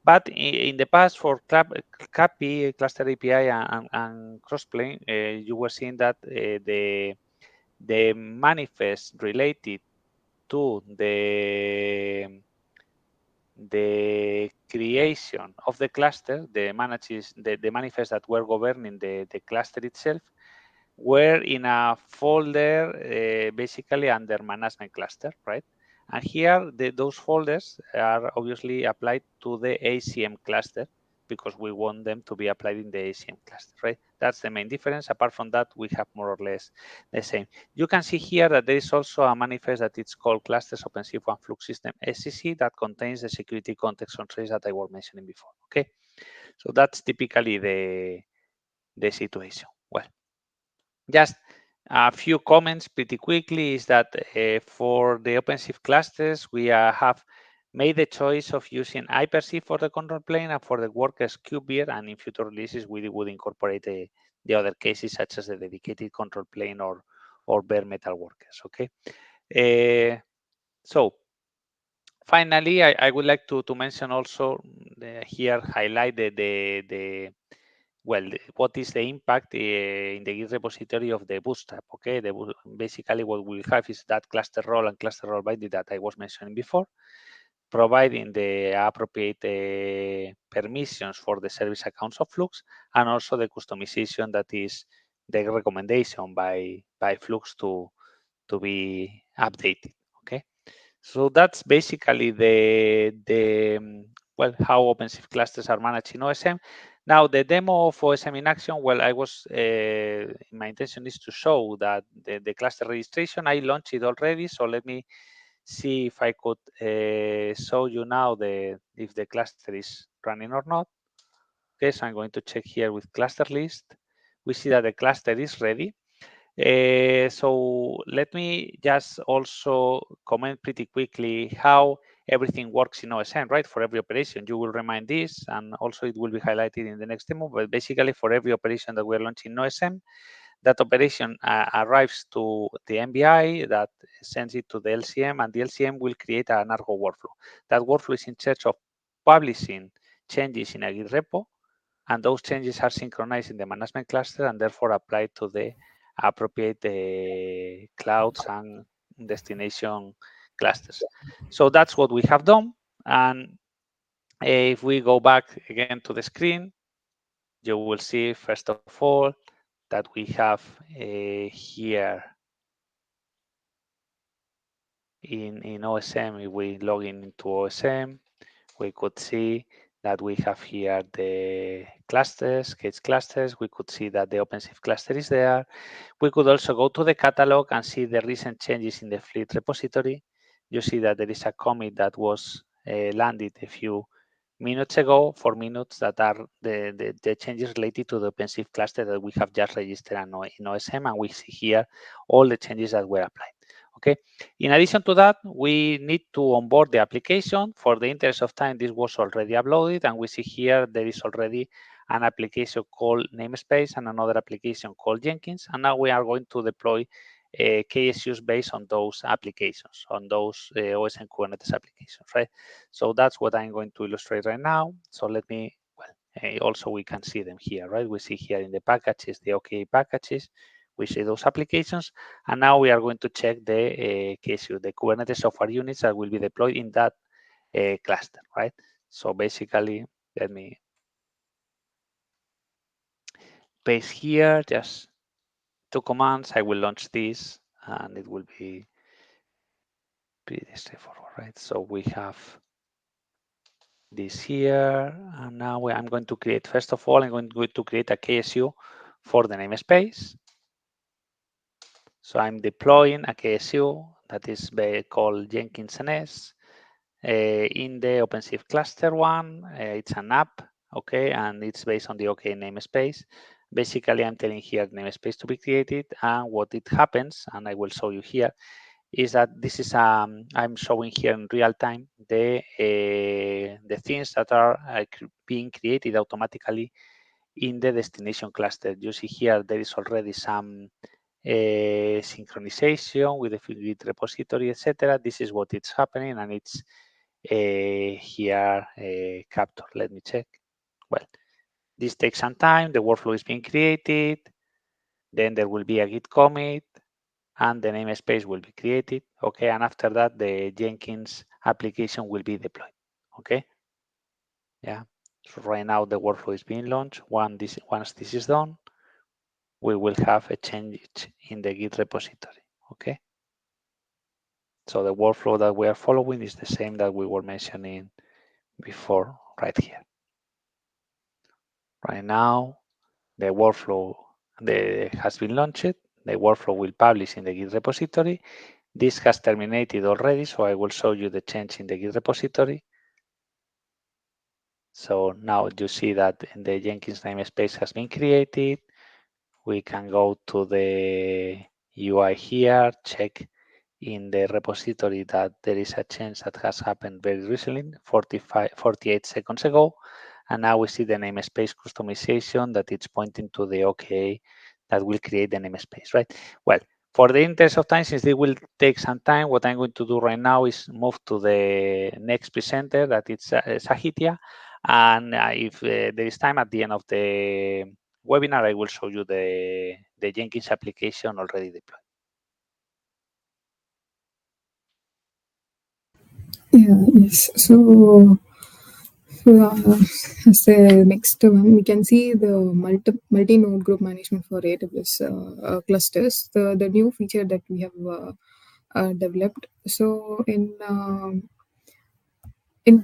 But in the past, for CAPI, Cluster API, and Crossplane, you were seeing that the manifest related to the creation of the cluster, the manifests that were governing the cluster itself, were in a folder basically under management cluster, right? And here, those folders are obviously applied to the ACM cluster, because we want them to be applied in the ACM cluster, right? That's the main difference. Apart from that, we have more or less the same. You can see here that there is also a manifest that it's called Clusters OpenShift One Flux System SCC that contains the security context on trace that I was mentioning before, okay? So that's typically the situation. Well, just a few comments pretty quickly is that for the OpenShift clusters, we have made the choice of using Hypershift for the control plane and for the workers QBeer, and in future releases, we would incorporate the other cases such as the dedicated control plane or bare metal workers, okay? So finally, I would like to mention also here, highlight well, what is the impact in the Git repository of the Bootstrap? Okay, basically what we have is that cluster role and cluster role binding that I was mentioning before, providing the appropriate permissions for the service accounts of Flux, and also the customization that is the recommendation by Flux to be updated. Okay, so that's basically well, how OpenShift clusters are managed in OSM. Now, the demo of OSM in action, well, my intention is to show that the cluster registration, I launched it already. So let me see if I could show you now if the cluster is running or not. Okay, so I'm going to check here with cluster list. We see that the cluster is ready. So let me just also comment pretty quickly how everything works in OSM, right? For every operation, you will remind this, and also it will be highlighted in the next demo. But basically, for every operation that we're launching in OSM, that operation arrives to the MBI that sends it to the LCM, and the LCM will create an Argo workflow. That workflow is in charge of publishing changes in a Git repo, and those changes are synchronized in the management cluster and therefore applied to the appropriate clouds and destination clusters. So that's what we have done. And if we go back again to the screen, you will see, first of all, that we have here in OSM, if we log into OSM, we could see that we have here the clusters, case clusters. We could see that the OpenShift cluster is there. We could also go to the catalog and see the recent changes in the fleet repository. You see that there is a commit that was landed a few minutes ago, 4 minutes, that are the changes related to the OpenShift cluster that we have just registered in OSM, and we see here all the changes that were applied. Okay. In addition to that, we need to onboard the application. For the interest of time, this was already uploaded, and we see here there is already an application called namespace and another application called Jenkins. And now we are going to deploy KSUs based on those applications, on those OSM Kubernetes applications, right? So that's what I'm going to illustrate right now. So let me, well, also we can see them here, right? We see here in the packages, the OK packages, we see those applications. And now we are going to check the KSU, the Kubernetes software units that will be deployed in that cluster, right? So basically, let me paste here, just 2 commands. I will launch this and it will be pretty straightforward, right? So we have this here, and now I'm going to create, first of all, I'm going to create a KSU for the namespace. So I'm deploying a KSU that is called Jenkins NS in the OpenShift cluster one. It's an app, okay, and it's based on the OK namespace. Basically, I'm telling here namespace to be created, and what it happens, and I will show you here, is that this is I'm showing here in real time the things that are being created automatically in the destination cluster. You see here there is already some synchronization with the Git repository, etc. This is what it's happening, and it's here captured. Let me check. Well, this takes some time. The workflow is being created. Then there will be a Git commit, and the namespace will be created, okay? And after that, the Jenkins application will be deployed, okay? Yeah, so right now the workflow is being launched. Once this is done, we will have a change in the Git repository, okay? So the workflow that we are following is the same that we were mentioning before, right here. Right now, the workflow has been launched. The workflow will publish in the Git repository. This has terminated already, so I will show you the change in the Git repository. So now you see that the Jenkins namespace has been created. We can go to the UI here, check in the repository that there is a change that has happened very recently, 48 seconds ago. And now we see the namespace customization that it's pointing to the OK that will create the namespace, right? Well, for the interest of time, since it will take some time, what I'm going to do right now is move to the next presenter, that it's Sahitya. And if there is time at the end of the webinar, I will show you the Jenkins application already deployed. Yeah, yes. So as the next one, we can see the multi-node group management for AWS clusters, the new feature that we have developed. So in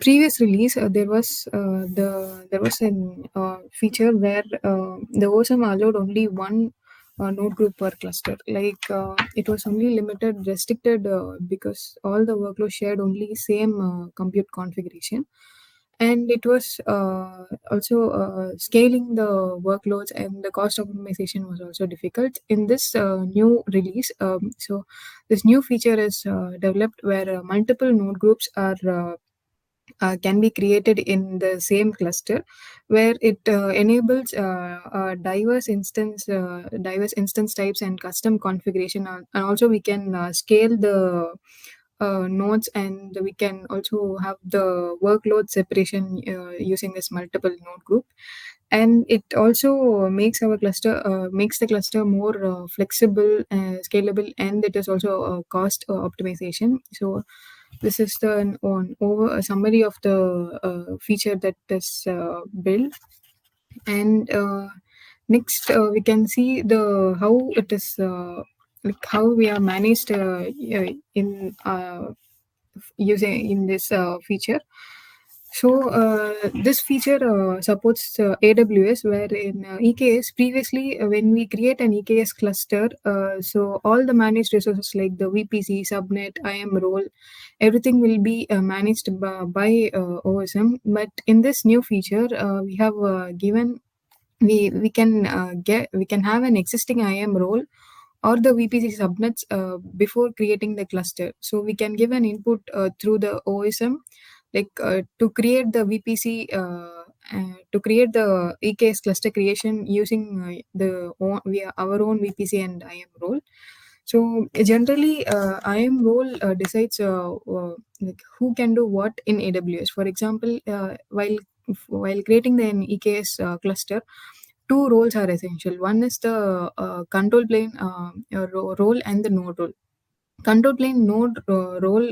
previous release, there was a feature where the OSM allowed only one node group per cluster. Like it was only restricted because all the workloads shared only same compute configuration, and it was also scaling the workloads, and the cost optimization was also difficult. In this new release, so this new feature is developed where multiple node groups are can be created in the same cluster, where it enables diverse instance types and custom configuration, and also we can scale the nodes, and we can also have the workload separation using this multiple node group. And it also makes the cluster more flexible, scalable, and it is also cost optimization. So this is the a summary of the feature that is built. And next, we can see the how it is like how we are managed in using in this feature. So this feature supports AWS, where in EKS previously when we create an EKS cluster, so all the managed resources like the VPC, subnet, IAM role, everything will be managed by OSM. But in this new feature, we have given we can have an existing IAM role or the VPC subnets before creating the cluster. So we can give an input through the OSM, like to create the VPC, to create the EKS cluster creation using our own VPC and IAM role. So generally, IAM role decides like who can do what in AWS. For example, while creating an EKS cluster, two roles are essential. One is the control plane role and the node role. Control plane node role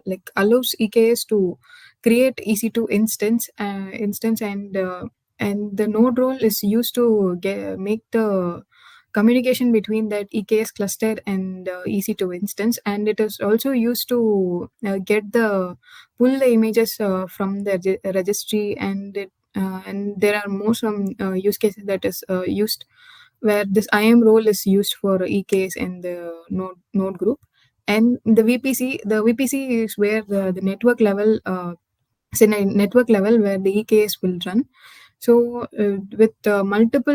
like allows EKS to create EC2 instance and the node role is used to make the communication between that EKS cluster and EC2 instance, and it is also used to get the pull the images from the registry, and there are more some use cases that is used where this IAM role is used for EKS and the node group. And the VPC is where the network level it's in a network level where the EKS will run. So with multiple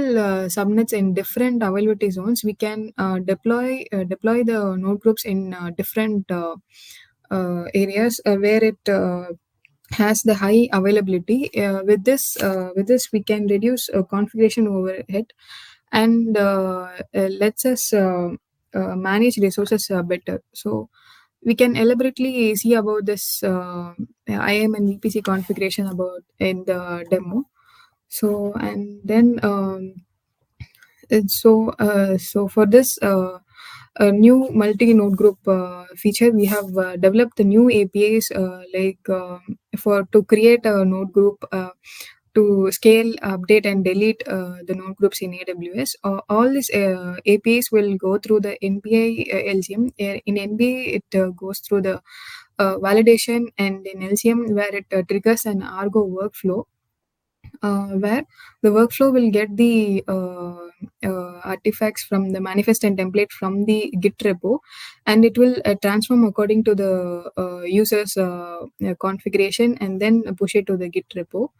subnets in different availability zones, we can deploy the node groups in different areas where it has the high availability. With this, we can reduce configuration overhead and lets us manage resources better. So we can elaborately see about this IAM and VPC configuration about in the demo. So and then so for this a new multi-node group feature, we have developed the new APIs for to create a node group to scale, update, and delete the node groups in AWS. All these APIs will go through the NPI LCM. In NPI, it goes through the validation, and in LCM, where it triggers an Argo workflow. Where the workflow will get the artifacts from the manifest and template from the Git repo, and it will transform according to the user's configuration and then push it to the Git repo.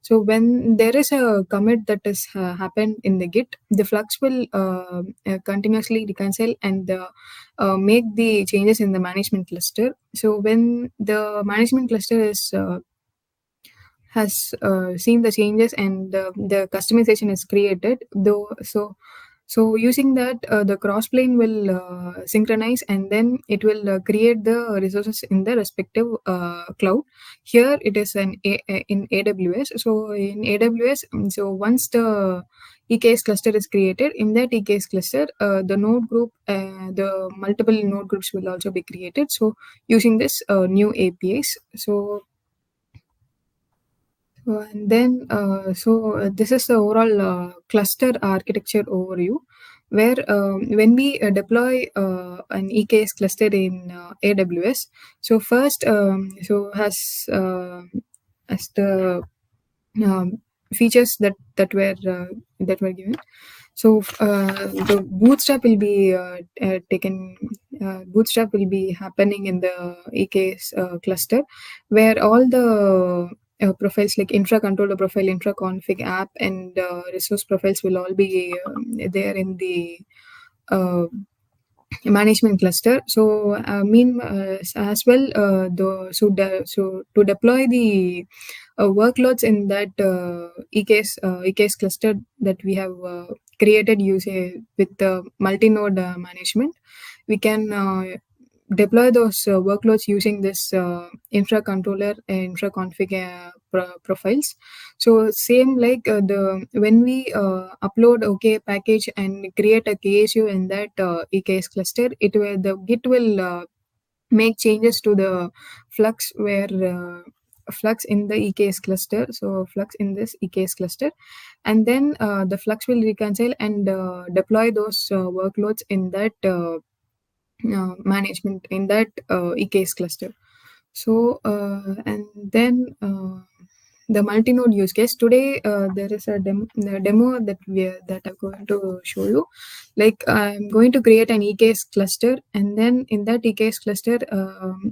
So when there is a commit that has happened in the Git, the Flux will continuously reconcile and make the changes in the management cluster. So when the management cluster is has seen the changes and the customization is created, so using that the crossplane will synchronize, and then it will create the resources in the respective cloud. Here it is in AWS. So in AWS, so once the EKS cluster is created, in that EKS cluster the node group, the multiple node groups will also be created, so using this new APIs. And then, this is the overall cluster architecture overview, where when we deploy an EKS cluster in AWS, so first, as the features that were given. So the bootstrap will be taken. Bootstrap will be happening in the EKS cluster, where all the profiles like infra controller profile, infra config app, and resource profiles will all be there in the management cluster. So as well, so to deploy the workloads in that EKS cluster that we have created with the multi-node management, we can deploy those workloads using this infra controller and infra config profiles. So same like the when we upload OK package and create a KSU in that EKS cluster, the Git will make changes to the flux where flux in the EKS cluster. So flux in this EKS cluster, and then the flux will reconcile and deploy those workloads in that management in that EKS cluster. So and then the multi-node use case. Today there is a demo that I'm going to show you. Like I'm going to create an EKS cluster, and then in that EKS cluster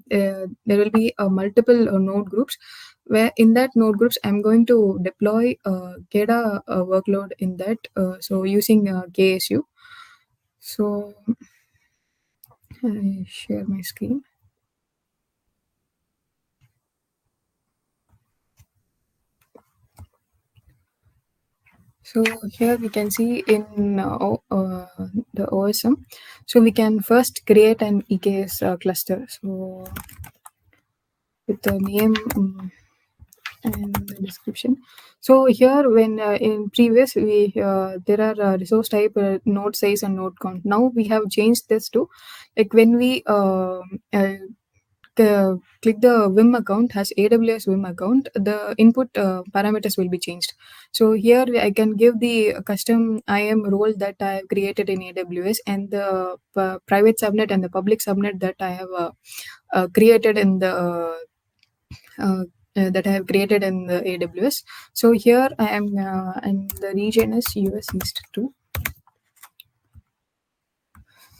there will be multiple node groups, where in that node groups I'm going to deploy GEDA workload in that, so using KSU. So I share my screen. So here we can see in the OSM. So we can first create an EKS cluster. So with the name and the description. So here, when in previous we there are resource type, node size, and node count. Now we have changed this to, like, when we click the Vim account, has AWS Vim account, the input parameters will be changed. So here I can give the custom IAM role that I have created in AWS, and the private subnet and the public subnet that I have created in the that I have created in the AWS. So here I am, and the region is US East 2.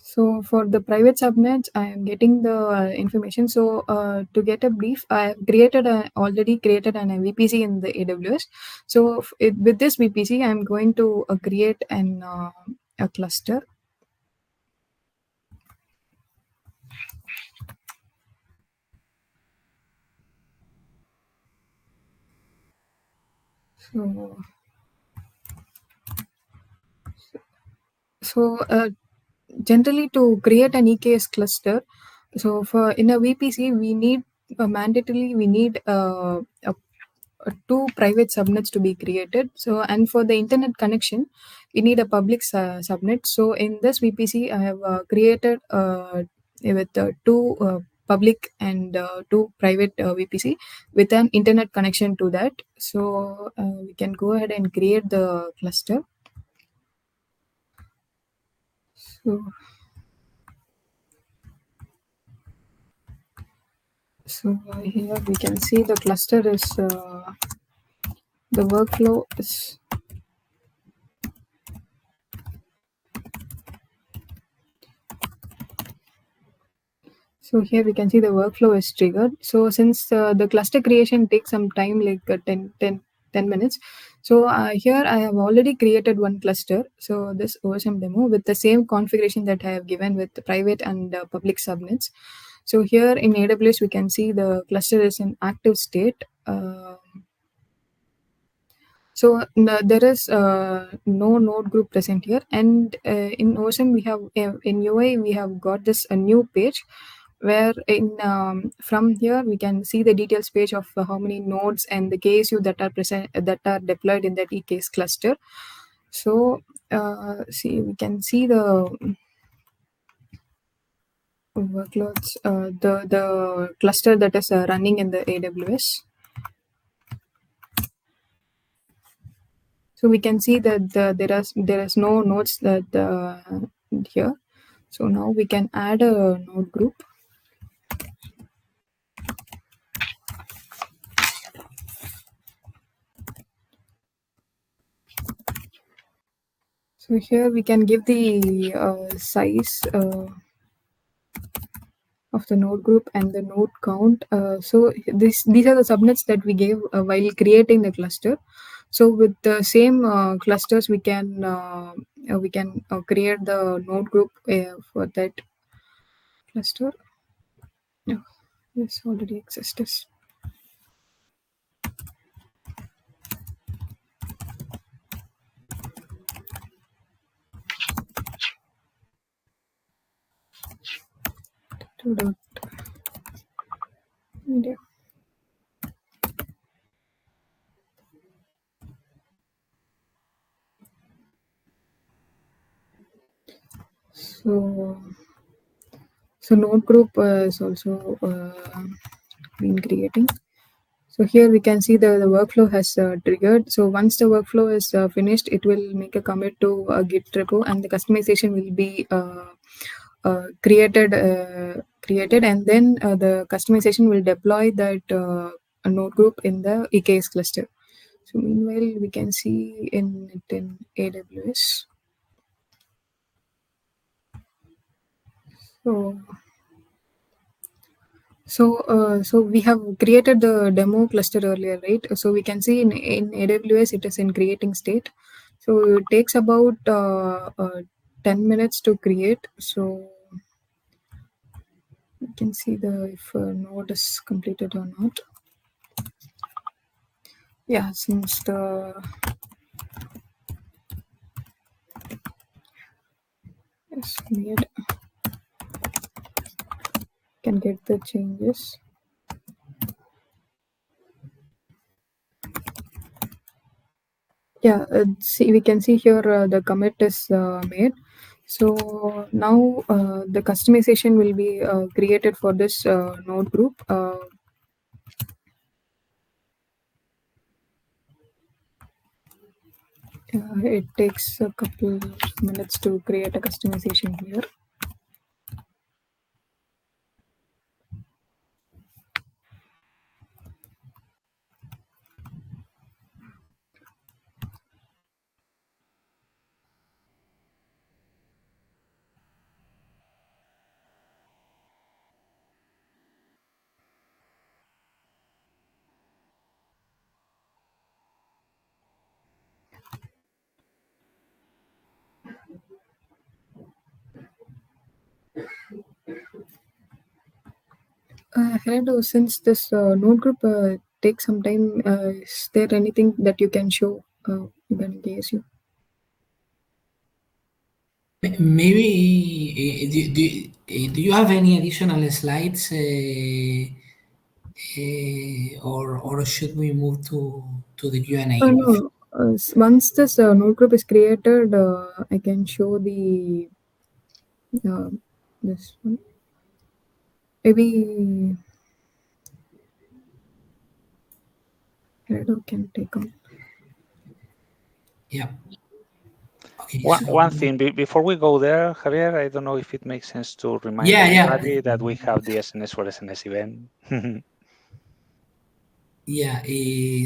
So for the private subnets, I am getting the information. So to get a brief, I have already created an VPC in the AWS. So with this VPC, I am going to create a cluster. So generally, to create an EKS cluster, so for in a VPC, we need mandatorily we need two private subnets to be created. So, and for the internet connection, we need a public subnet. So in this VPC, I have created with two public and two private VPC with an internet connection to that. So we can go ahead and create the cluster. So here we can see the cluster is the workflow is. So here we can see the workflow is triggered. So since the cluster creation takes some time, like 10 minutes. So here I have already created one cluster. So this OSM demo with the same configuration that I have given with the private and public subnets. So here in AWS, we can see the cluster is in active state. So there is no node group present here, and in OSM we have in UI we have got this a new page where in from here we can see the details page of how many nodes and the KSU that are present that are deployed in that EKS cluster. So see, we can see the workloads, the cluster that is running in the AWS. So we can see that there is no nodes that here. So now we can add a node group. So here we can give the size of the node group and the node count. So these are the subnets that we gave while creating the cluster. So with the same clusters, we can create the node group for that cluster. No, this already exists. Media. So node group is also been creating. So here we can see the workflow has triggered. So once the workflow is finished, it will make a commit to a Git repo, and the customization will be created, and then the customization will deploy that a node group in the EKS cluster. So meanwhile, we can see in AWS. So we have created the demo cluster earlier, right? So we can see in AWS it is in creating state. So it takes about 10 minutes to create. So you can see if node is completed or not. Yeah, since the Yes, made. Can get the changes. Yeah, see, we can see here the commit is made. So now the customization will be created for this node group. It takes a couple minutes to create a customization here. Hello, since this node group takes some time, is there anything that you can show in case you? Maybe do you have any additional slides, or should we move to the Q&A? No. Once this node group is created, I can show the this one. Maybe Redo can take on. Yeah. Okay. One thing before we go there, Javier, I don't know if it makes sense to remind everybody that we have the SNS for SNS event. Yeah.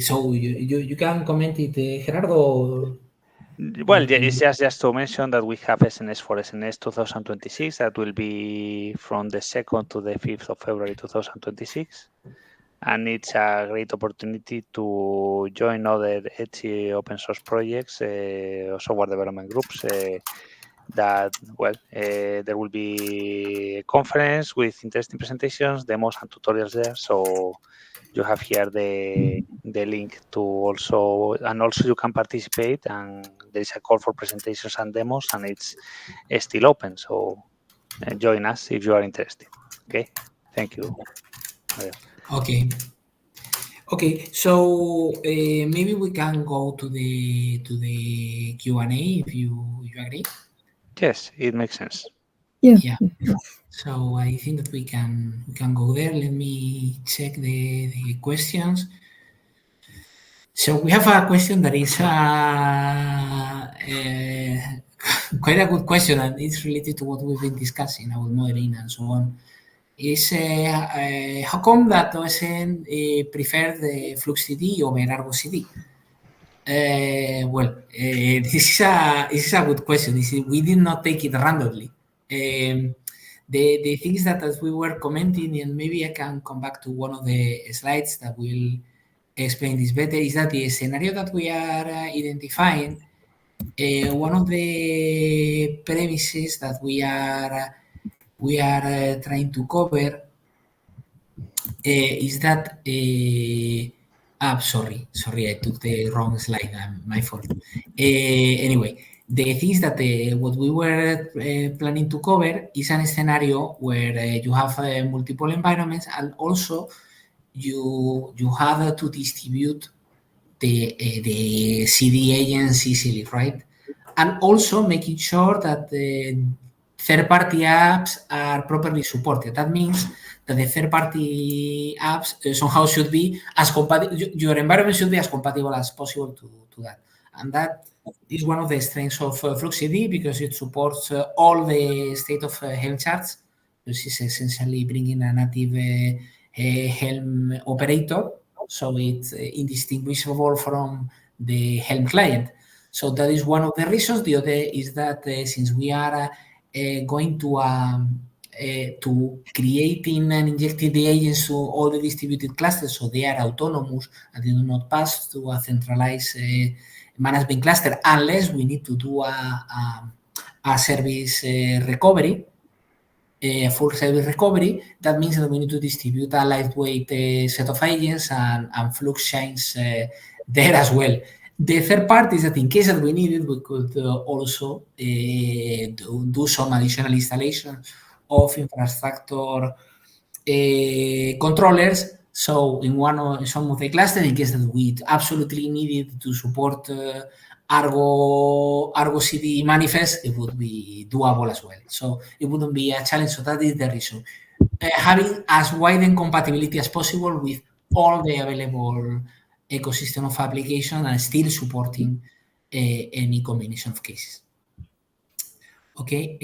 So you can comment it, Gerardo. Well, yeah, it's just to mention that we have SNS for SNS 2026 that will be from the 2nd to the 5th of February 2026. And it's a great opportunity to join other Etsy open source projects or software development groups that, well, there will be a conference with interesting presentations, demos, and tutorials there. So you have here the link to also you can participate, and there is a call for presentations and demos, and it's still open. So join us if you are interested. Okay, thank you. Okay. Okay, so maybe we can go to the Q&A if you agree. Yes, it makes sense. Yeah. So I think that we can go there. Let me check the questions. So we have a question that is quite a good question, and it's related to what we've been discussing about modeling and so on. Is how come that OSM prefer the Flux CD over Argo CD? Well, this is a good question. We did not take it randomly. The things that as we were commenting, and maybe I can come back to one of the slides that will explain this better, is that the scenario that we are identifying, one of the premises that we are trying to cover is that sorry, I took the wrong slide. My fault. Anyway, the things that what we were planning to cover is a scenario where you have multiple environments, and also you have to distribute the CD agents easily, right? And also making sure that the third-party apps are properly supported. That means that the third-party apps somehow should be as compatible. Your environment should be as compatible as possible to that. And that is one of the strengths of FluxCD, because it supports all the state of Helm charts. This is essentially bringing a native Helm operator, so it's indistinguishable from the Helm client. So that is one of the reasons. The other is that since we are going to creating and injecting the agents to all the distributed clusters, so they are autonomous and they do not pass to a centralized management cluster unless we need to do a service recovery, a full service recovery. That means that we need to distribute a lightweight set of agents, and Flux shines there as well. The third part is that in case that we need it, we could also do some additional installation of infrastructure controllers. So in some of the clusters, in case that we absolutely needed to support Argo CD manifest, it would be doable as well. So it wouldn't be a challenge. So that is the reason. Having as wide compatibility as possible with all the available ecosystem of application and still supporting any combination of cases. Okay,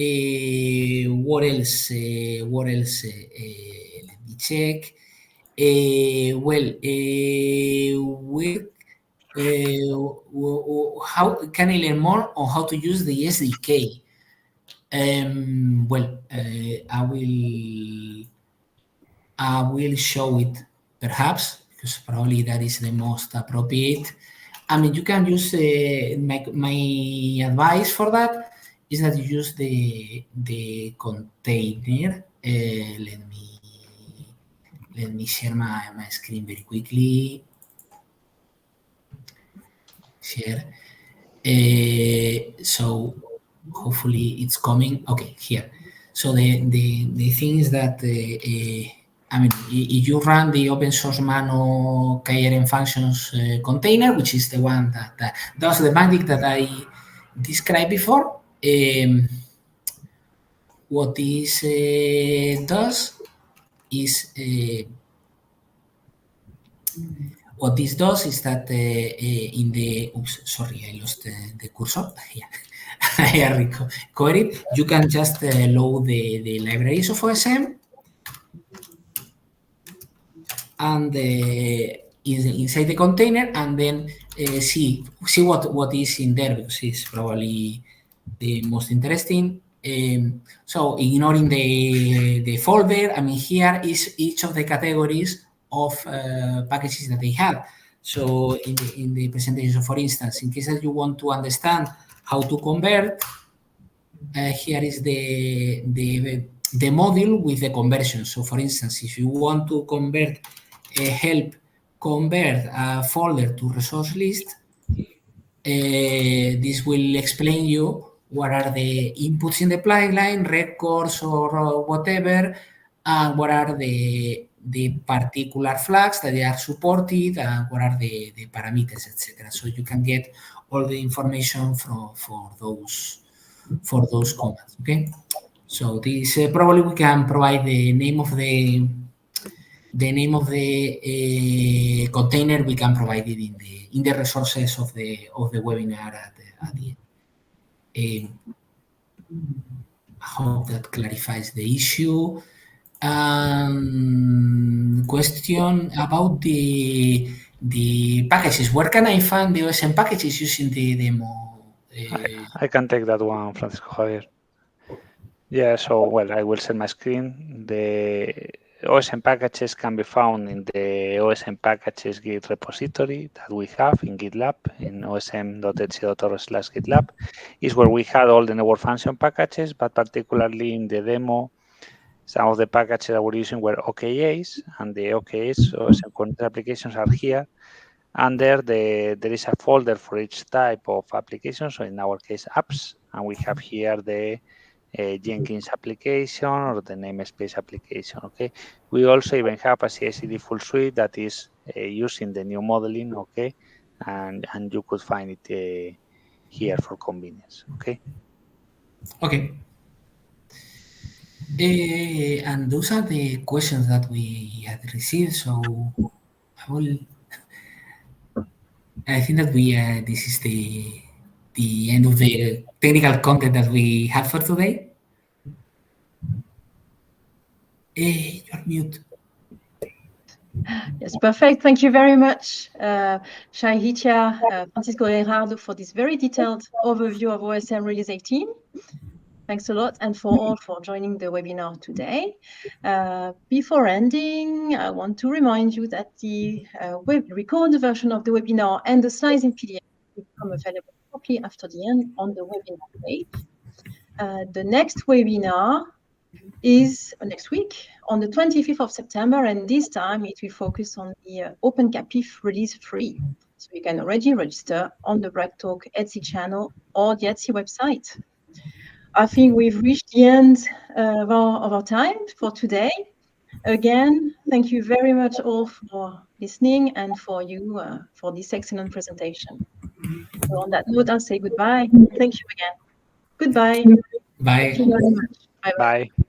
what else? Let me check. How can I learn more on how to use the SDK? I will show it perhaps, because probably that is the most appropriate. I mean, you can use my advice for that is that you use the container. Let me share my screen very quickly. Share. So hopefully it's coming. Okay, here. So the thing is that I mean, if you run the open source Mano KRM functions container, which is the one that does the magic that I described before, what this does is what this does is that in the sorry, I lost the cursor. Yeah. I recovered it. You can just load the libraries of OSM and inside the container, and then see what is in there, because it's probably the most interesting. So ignoring the folder, I mean, here is each of the categories of packages that they have. So in the presentation, for instance, in case that you want to understand how to convert, here is the module with the conversion. So for instance, if you want to convert help convert a folder to resource list, this will explain you what are the inputs in the pipeline, records or whatever, and what are the particular flags that they are supported, and what are the parameters, etc. So you can get all the information for those commands. Okay, so this probably we can provide the name of the container. We can provide it in the resources of the webinar at the end. I hope that clarifies the issue. Question about the packages. Where can I find the OSM packages using the demo? I can take that one, Francisco Javier. Yeah, so, well, I will share my screen. The OSM packages can be found in the OSM packages Git repository that we have in GitLab, in osm.etsi.org/GitLab, is where we had all the network function packages, but particularly in the demo, some of the packages that we're using were OKAs, and the OKAs, OSM content applications, are here. And there is a folder for each type of application, so in our case, apps, and we have here the Jenkins application or the namespace application. Okay, we also even have a CI/CD full suite that is using the new modeling. Okay, and you could find it here for convenience. Okay. Okay. And those are the questions that we had received. So I think that this is the end of the technical content that we have for today. You're mute. Yes, perfect. Thank you very much, Shaihitia, Francisco Gerardo, for this very detailed overview of OSM Release 18. Thanks a lot, and for all for joining the webinar today. Before ending, I want to remind you that the recorded version of the webinar and the slides in PDF will become available shortly after the end on the webinar page. The next webinar is next week on the 25th of September, and this time it will focus on the OpenCAPIF Release 3. So you can already register on the BreakTalk Etsy channel or the Etsy website. I think we've reached the end of our time for today. Again, thank you very much all for listening and for this excellent presentation. So on that note, I'll say goodbye. Thank you again. Goodbye. Bye. Thank you very much. Bye-bye. Bye.